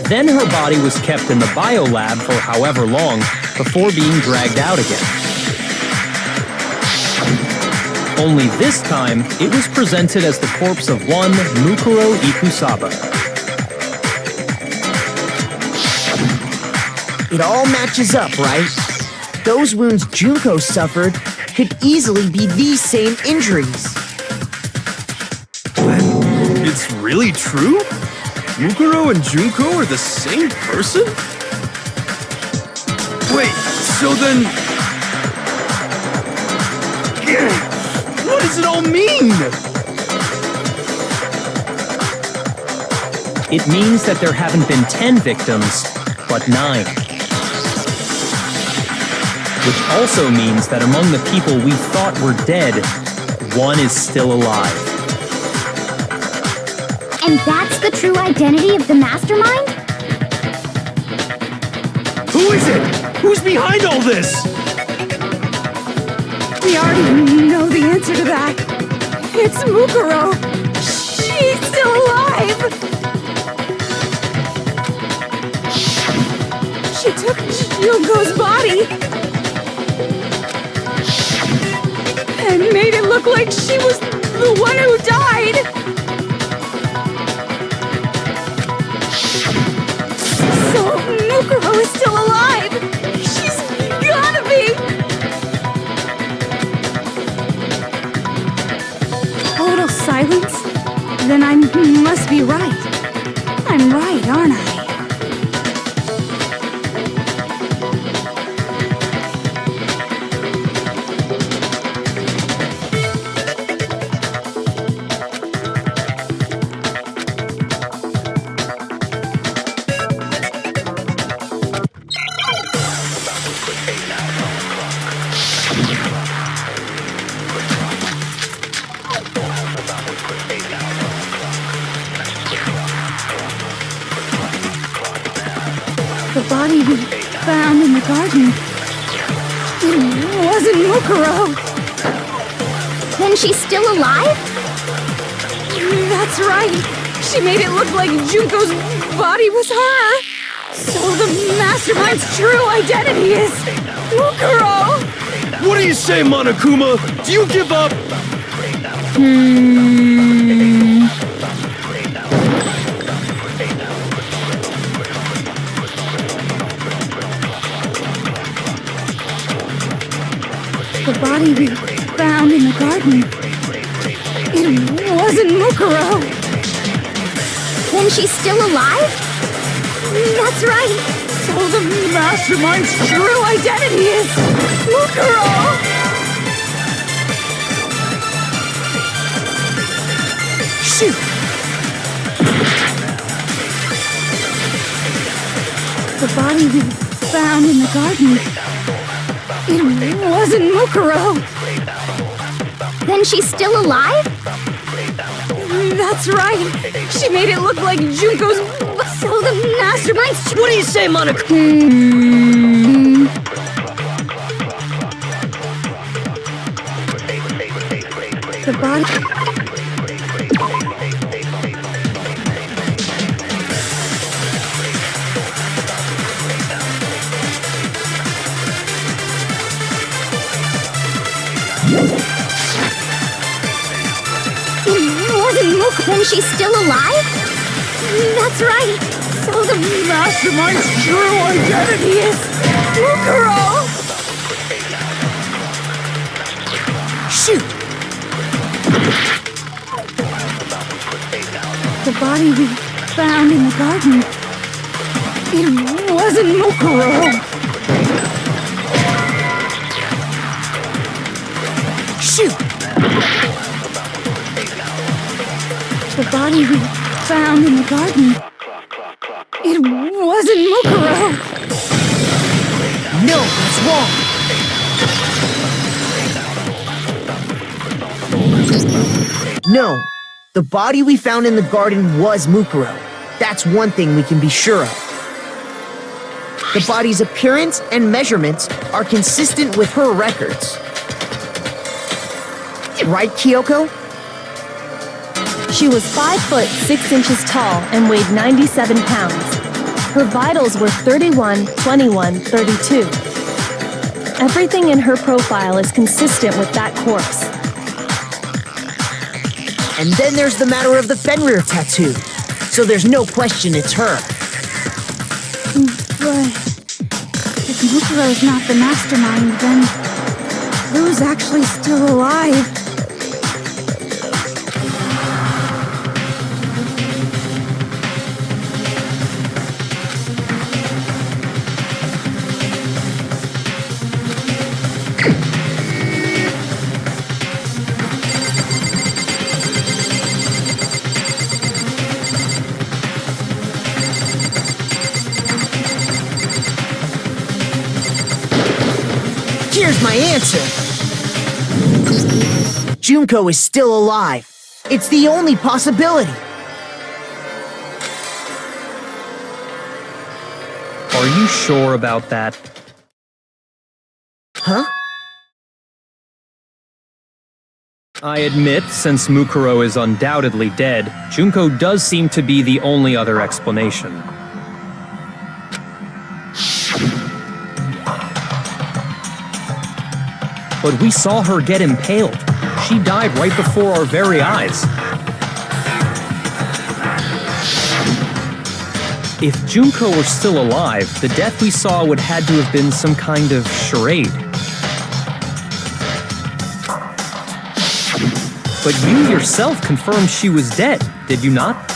Then her body was kept in the biolab for however long before being dragged out again. Only this time, it was presented as the corpse of one Mukuro Ikusaba. It all matches up, right? Those wounds Junko suffered could easily be these same injuries. It's really true? Mukuro and Junko are the same person? Wait, so then... What does it all mean? It means that there haven't been 10 victims, but 9. Which also means that among the people we thought were dead, one is still alive. And that's the true identity of the mastermind? Who is it? Who's behind all this? We already know the answer to that. It's Mukuro. She's still alive. She took Junko's body and made it look like she was the one who died. So Mukuro is still alive. She's gotta be. Total silence? Then I must be right. I'm right, aren't I? body we found in the garden, it wasn't Mukuro. Then she's still alive? That's right. She made it look like Junko's body was her. So the Mastermind's true identity is Mukuro. What do you say, Monokuma? Do you give up? The body we found in the garden, it wasn't Mukuro. Then she's still alive? That's right. So the Mastermind's true identity is Mukuro. Shoot! The body we found in the garden, it wasn't Mukuro. Then she's still alive? That's right. She made it look like Junko's. So the Mastermind's. What do you say, Monica? The body. Then she's still alive? That's right. So the Mastermind's true identity is Mukuro. Shoot! The body we found in the garden, it wasn't Mukuro. Shoot! The body we found in the garden, it wasn't Mukuro. No, that's wrong! No, the body we found in the garden was Mukuro. That's one thing we can be sure of. The body's appearance and measurements are consistent with her records. Right, Kyoko? She was 5 foot 6 inches tall and weighed 97 pounds. Her vitals were 31, 21, 32. Everything in her profile is consistent with that corpse. And then there's the matter of the Fenrir tattoo. So there's no question it's her. But if Mukuro's not the mastermind, then who's actually still alive? Here's my answer. Junko is still alive. It's the only possibility. Are you sure about that? Huh? I admit, since Mukuro is undoubtedly dead, Junko does seem to be the only other explanation. But we saw her get impaled. She died right before our very eyes. If Junko were still alive, the death we saw would had to have been some kind of charade. But you yourself confirmed she was dead, did you not?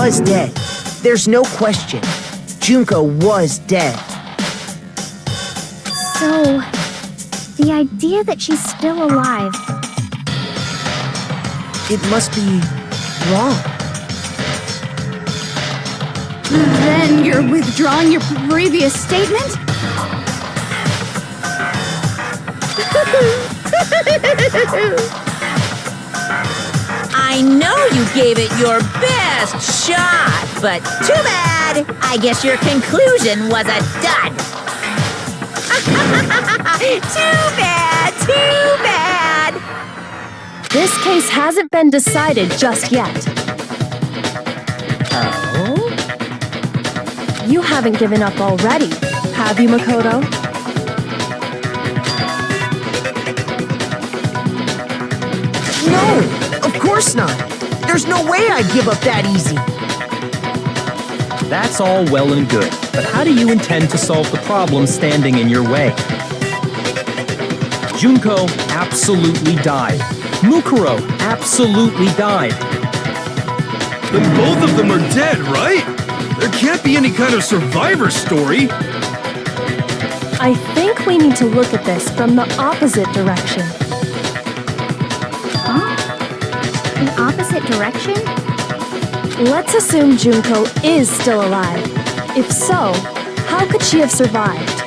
was dead. There's no question. Junko was dead. So, the idea that she's still alive. It must be wrong. Then you're withdrawing your previous statement? I know you gave it your best shot, but too bad. I guess your conclusion was a dud. Too bad, too bad. This case hasn't been decided just yet. Oh? You haven't given up already, have you, Makoto? No, of course not. There's no way I'd give up that easy. That's all well and good, but how do you intend to solve the problem standing in your way? Junko absolutely died. Mukuro absolutely died. Then both of them are dead, right? There can't be any kind of survivor story. I think we need to look at this from the opposite direction. Huh? The opposite direction? Let's assume Junko is still alive. If so, how could she have survived?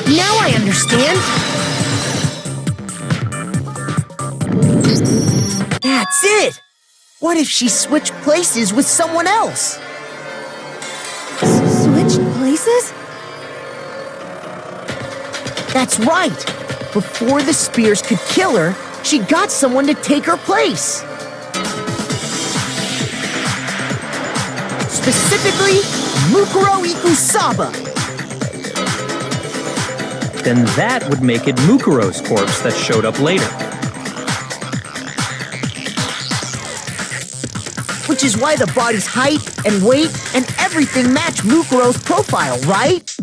Now I understand. That's it. What if she switched places with someone else? Switched places? That's right. Before the spears could kill her, she got someone to take her place. Specifically, Mukuro Ikusaba. Then that would make it Mukuro's corpse that showed up later. Which is why the body's height and weight and everything match Mukuro's profile, right?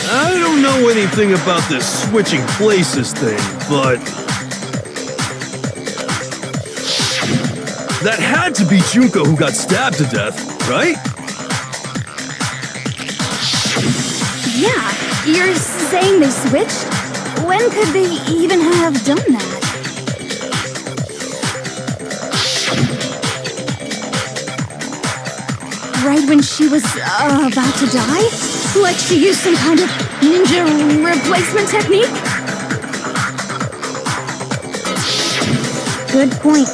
I don't know anything about this switching places thing, but that had to be Junko who got stabbed to death, right? Yeah, you're saying they switched? When could they even have done that? Right when she was about to die? Like she used some kind of ninja replacement technique? Good point.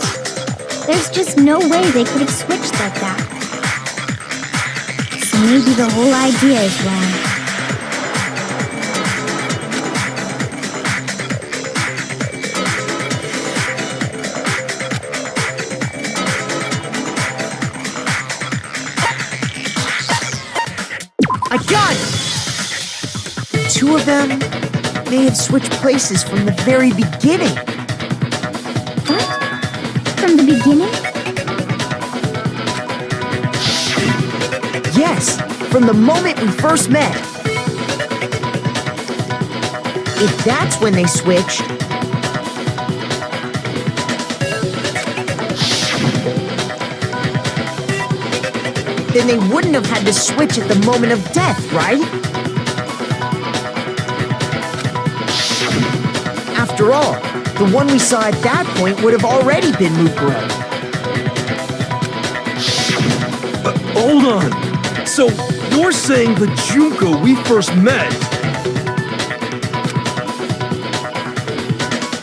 There's just no way they could have switched like that. So maybe the whole idea is wrong. I got it! The two of them may have switched places from the very beginning. What? From the beginning? Yes, from the moment we first met. If that's when they switched, then they wouldn't have had to switch at the moment of death, right? After all, the one we saw at that point would have already been Mukuro. Hold on. So, you're saying the Junko we first met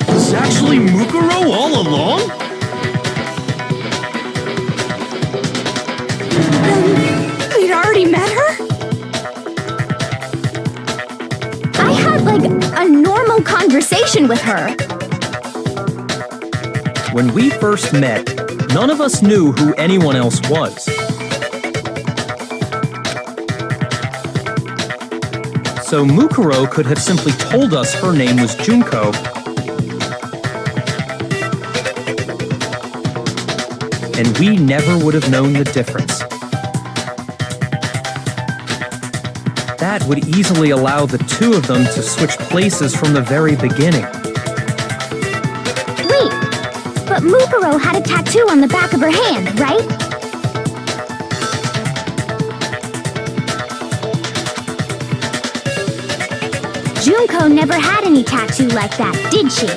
was actually Mukuro all along? We'd already met her? I had, like, a normal conversation with her. When we first met, none of us knew who anyone else was. So Mukuro could have simply told us her name was Junko, and we never would have known the difference. That would easily allow the two of them to switch places from the very beginning. Wait, but Mukuro had a tattoo on the back of her hand, right? Junko never had any tattoo like that, did she?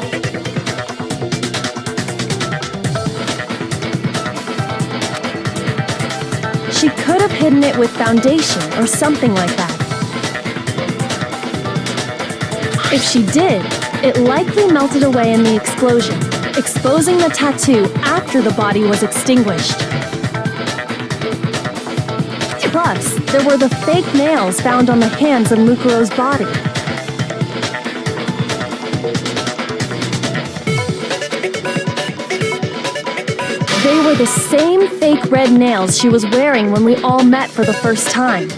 She could have hidden it with foundation or something like that. If she did, it likely melted away in the explosion, exposing the tattoo after the body was extinguished. Plus, there were the fake nails found on the hands of Mukuro's body. They were the same fake red nails she was wearing when we all met for the first time.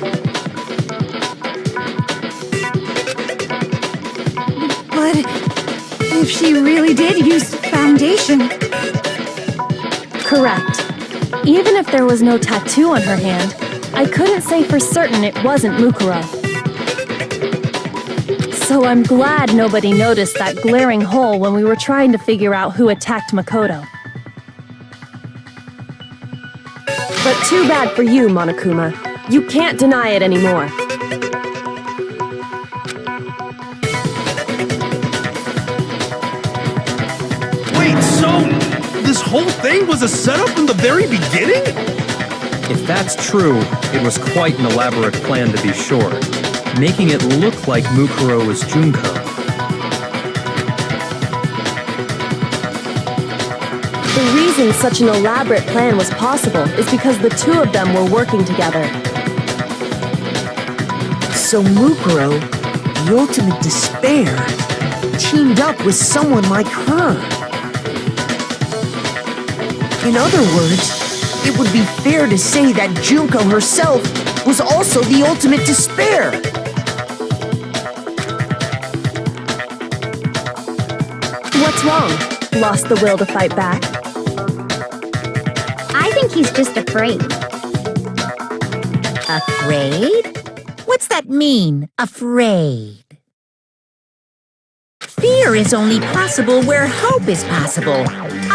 But if she really did use foundation... Correct. Even if there was no tattoo on her hand, I couldn't say for certain it wasn't Mukuro. So I'm glad nobody noticed that glaring hole when we were trying to figure out who attacked Makoto. But too bad for you, Monokuma. You can't deny it anymore. Wait, so this whole thing was a setup from the very beginning? If that's true, it was quite an elaborate plan to be sure, making it look like Mukuro was Junko. The reason such an elaborate plan was possible is because the two of them were working together. So Mukuro, the ultimate despair, teamed up with someone like her. In other words, it would be fair to say that Junko herself was also the ultimate despair. What's wrong? Lost the will to fight back? I think he's just afraid. Afraid? What's that mean, afraid? Fear is only possible where hope is possible.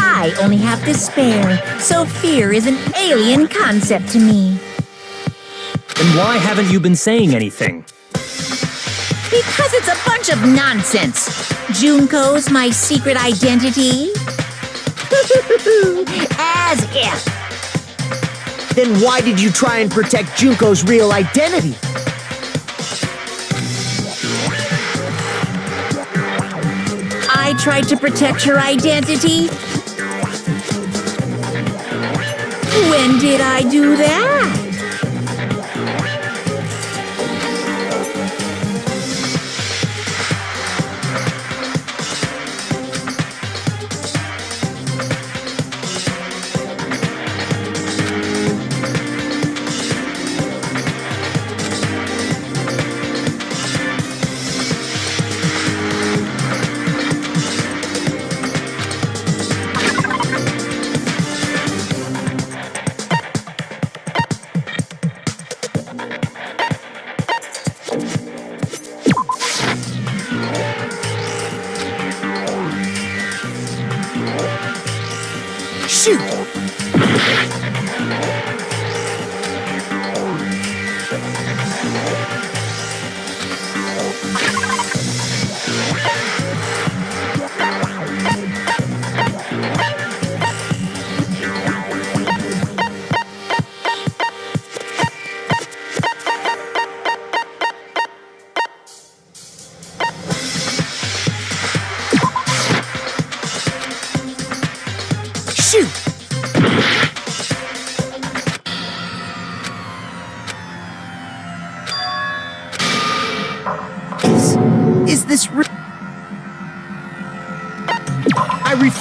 I only have despair, so fear is an alien concept to me. Then why haven't you been saying anything? Because it's a bunch of nonsense. Junko's my secret identity? As if. Then why did you try and protect Junko's real identity? I tried to protect her identity? When did I do that?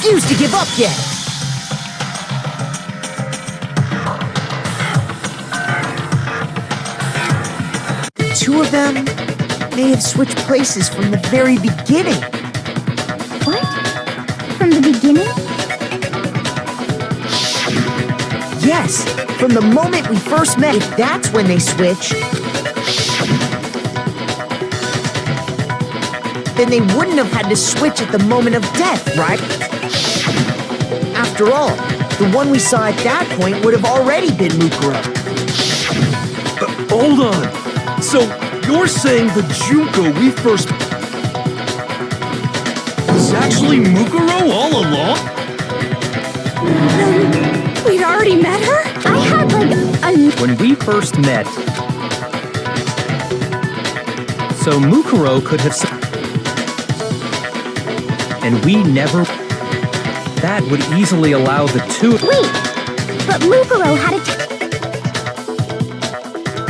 refuse to give up yet. The two of them may have switched places from the very beginning. What? From the beginning? Yes, from the moment we first met, if that's when they switched, then they wouldn't have had to switch at the moment of death, right? After all, the one we saw at that point would have already been Mukuro. Hold on. So, you're saying the Junko we first... was actually Mukuro all along? We'd already met her? I had like a... When we first met... So Mukuro could have... And we never... That would easily allow the two... Wait! But Mukuro had a...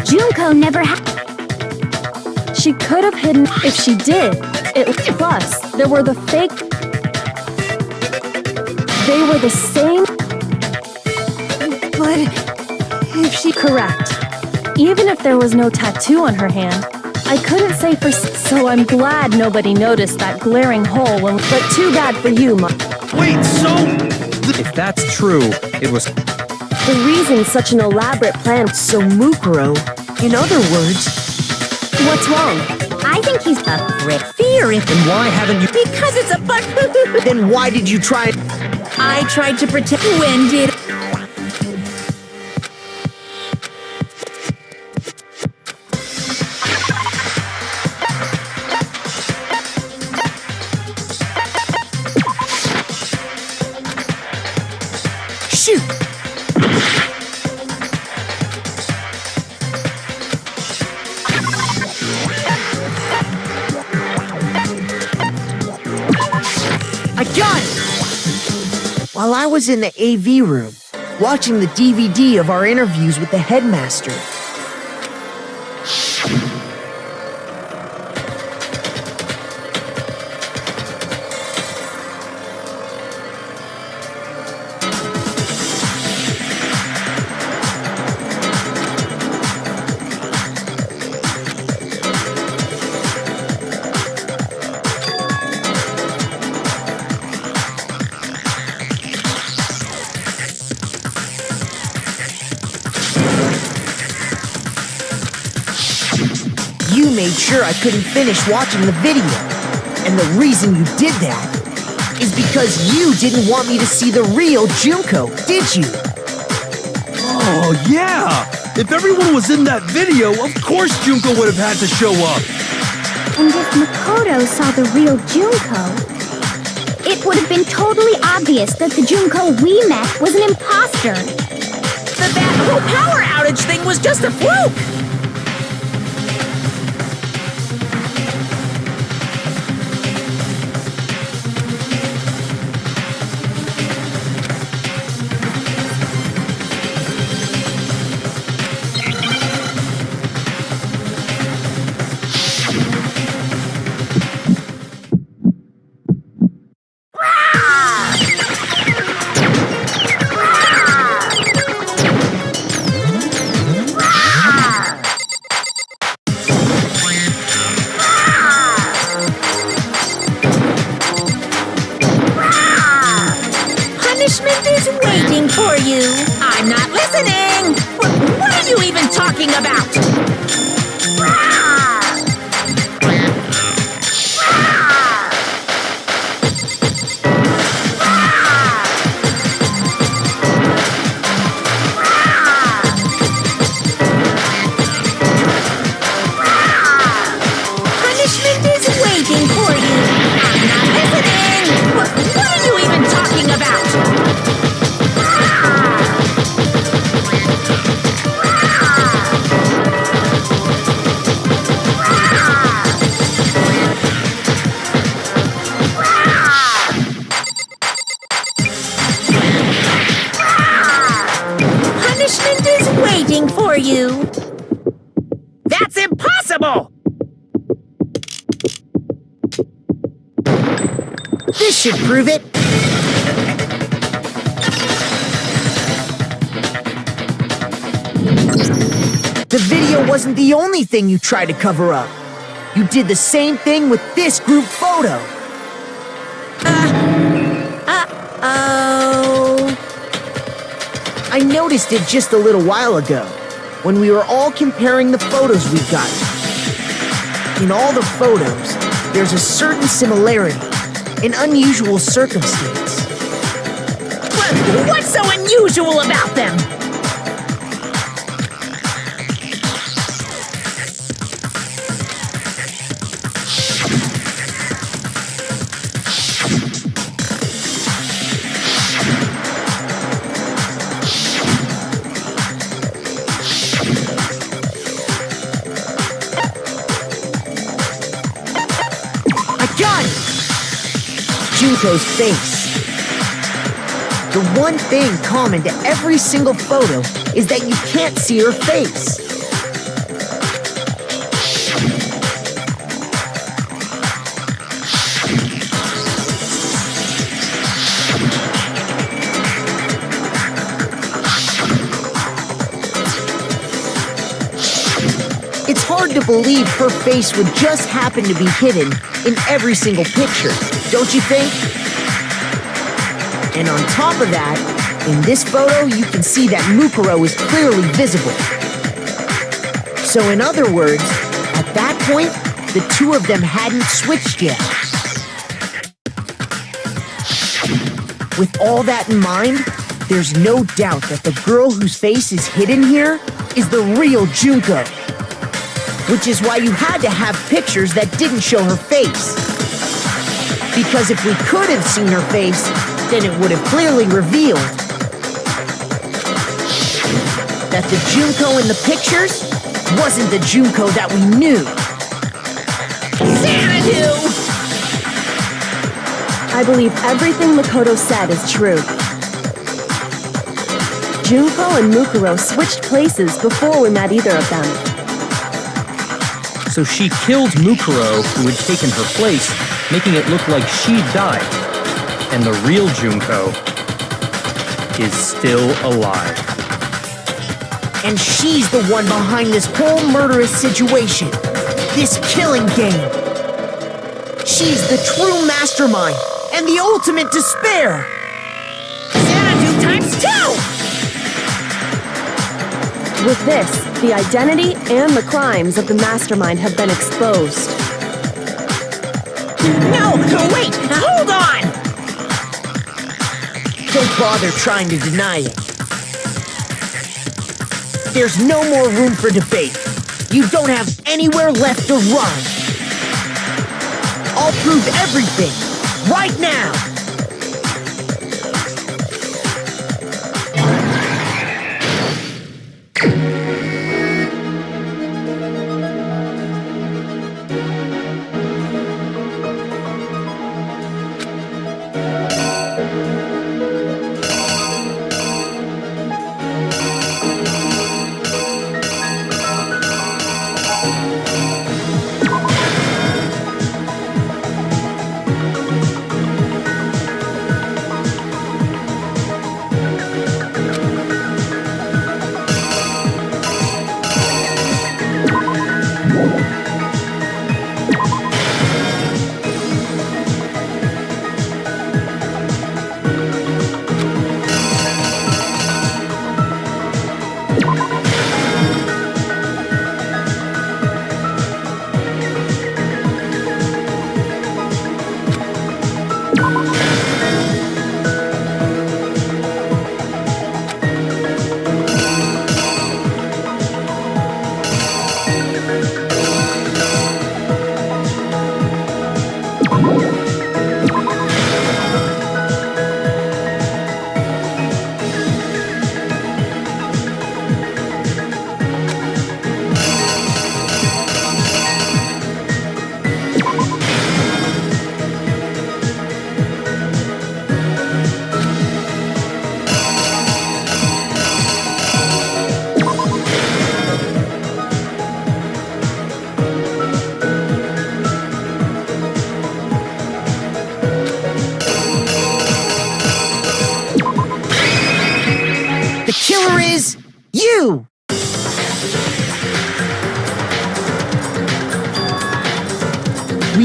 Junko never had... She could have hidden if she did. Plus, there were the fake... They were the same... But if she... Correct. Even if there was no tattoo on her hand, I couldn't say for... So I'm glad nobody noticed that glaring hole when... But too bad for you, Wait, so... If that's true, it was... The reason such an elaborate plan... So Mukuro, in other words... What's wrong? I think he's A brick fear if... Then why haven't you... Because it's a bug. Then why did you try... I tried to protect... When did... Shoot! I got it! While I was in the AV room, watching the DVD of our interviews with the headmaster, you made sure I couldn't finish watching the video. And the reason you did that is because you didn't want me to see the real Junko, did you? Oh, yeah! If everyone was in that video, of course Junko would have had to show up. And if Makoto saw the real Junko, it would have been totally obvious that the Junko we met was an imposter. That whole power outage thing was just a fluke. Punishment is waiting for you. I'm not listening. What are you even talking about? Punishment is waiting for you. I'm not listening. What are you even talking about? Punishment is waiting for you. That's impossible! This should prove it. The video wasn't the only thing you tried to cover up. You did the same thing with this group photo. Oh. I noticed it just a little while ago, when we were all comparing the photos we got. In all the photos, there's a certain similarity, an unusual circumstance. What's so unusual about them? Junko's face. The one thing common to every single photo is that you can't see her face. It's hard to believe her face would just happen to be hidden in every single picture, don't you think? And on top of that, in this photo you can see that Mukuro is clearly visible. So in other words, at that point, the two of them hadn't switched yet. With all that in mind, there's no doubt that the girl whose face is hidden here is the real Junko. Which is why you had to have pictures that didn't show her face. Because if we could have seen her face, then it would have clearly revealed that the Junko in the pictures wasn't the Junko that we knew. Xanadu! I believe everything Makoto said is true. Junko and Mukuro switched places before we met either of them. So she killed Mukuro, who had taken her place, making it look like she died. And the real Junko is still alive. And she's the one behind this whole murderous situation. This killing game. She's the true mastermind and the ultimate despair. Xanadu times 2! With this, the identity and the crimes of the mastermind have been exposed. No, wait, hold on! Don't bother trying to deny it. There's no more room for debate. You don't have anywhere left to run. I'll prove everything, right now!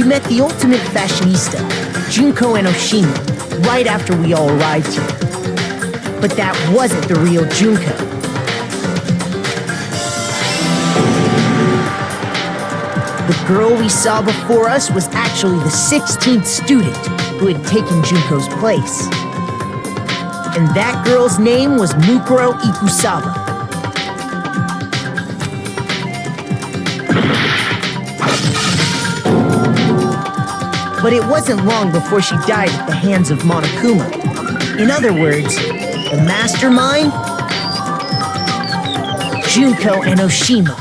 We met the ultimate fashionista, Junko Enoshima, right after we all arrived here. But that wasn't the real Junko. The girl we saw before us was actually the 16th student who had taken Junko's place. And that girl's name was Mukuro Ikusaba. But it wasn't long before she died at the hands of Monokuma. In other words, the mastermind, Junko Enoshima.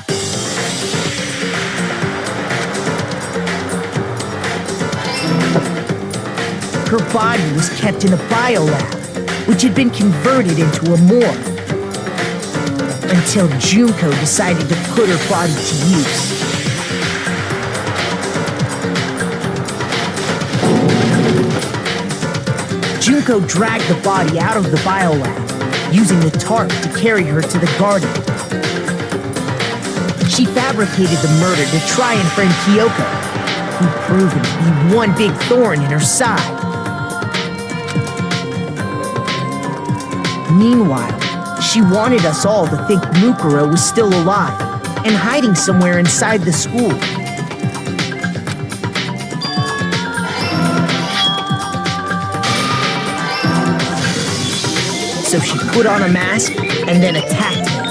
Her body was kept in a biolab, which had been converted into a morgue, until Junko decided to put her body to use. Junko dragged the body out of the biolab, using the tarp to carry her to the garden. She fabricated the murder to try and frame Kyoko, who'd proven to be one big thorn in her side. Meanwhile, she wanted us all to think Mukuro was still alive and hiding somewhere inside the school. So she put on a mask and then attacked him.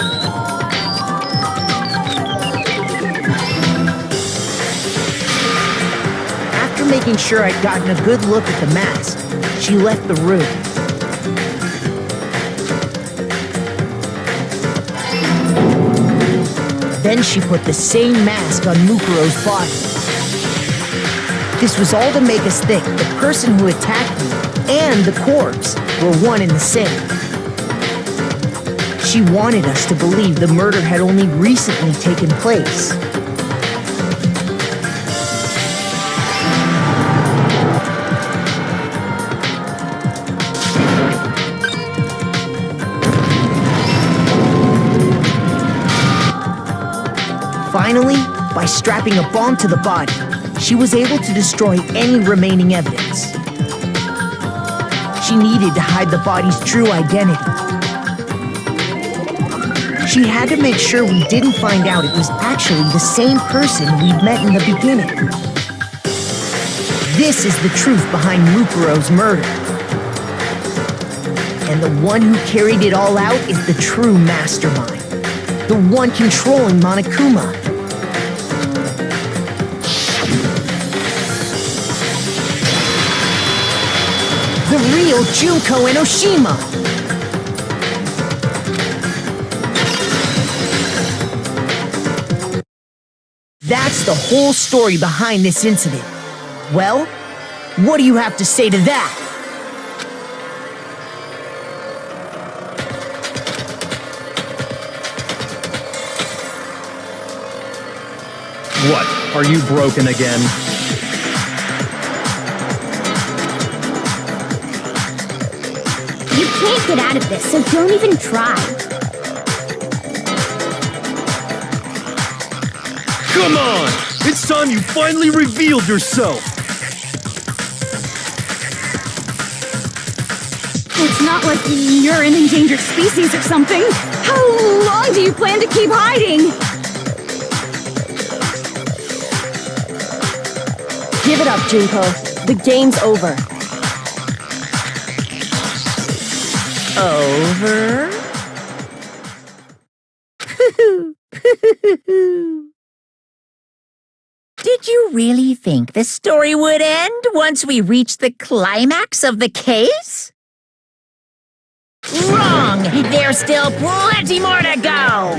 After making sure I'd gotten a good look at the mask, she left the room. Then she put the same mask on Mukuro's body. This was all to make us think the person who attacked me and the corpse were one and the same. She wanted us to believe the murder had only recently taken place. Finally, by strapping a bomb to the body, she was able to destroy any remaining evidence. She needed to hide the body's true identity. She had to make sure we didn't find out it was actually the same person we'd met in the beginning. This is the truth behind Mukuro's murder. And the one who carried it all out is the true mastermind. The one controlling Monokuma. The real Junko Enoshima! That's the whole story behind this incident. Well, what do you have to say to that? What? Are you broken again? You can't get out of this, so don't even try. Come on! It's time you finally revealed yourself! It's not like you're an endangered species or something. How long do you plan to keep hiding? Give it up, Junko. The game's over. Over? Did you really think the story would end once we reached the climax of the case? Wrong! There's still plenty more to go!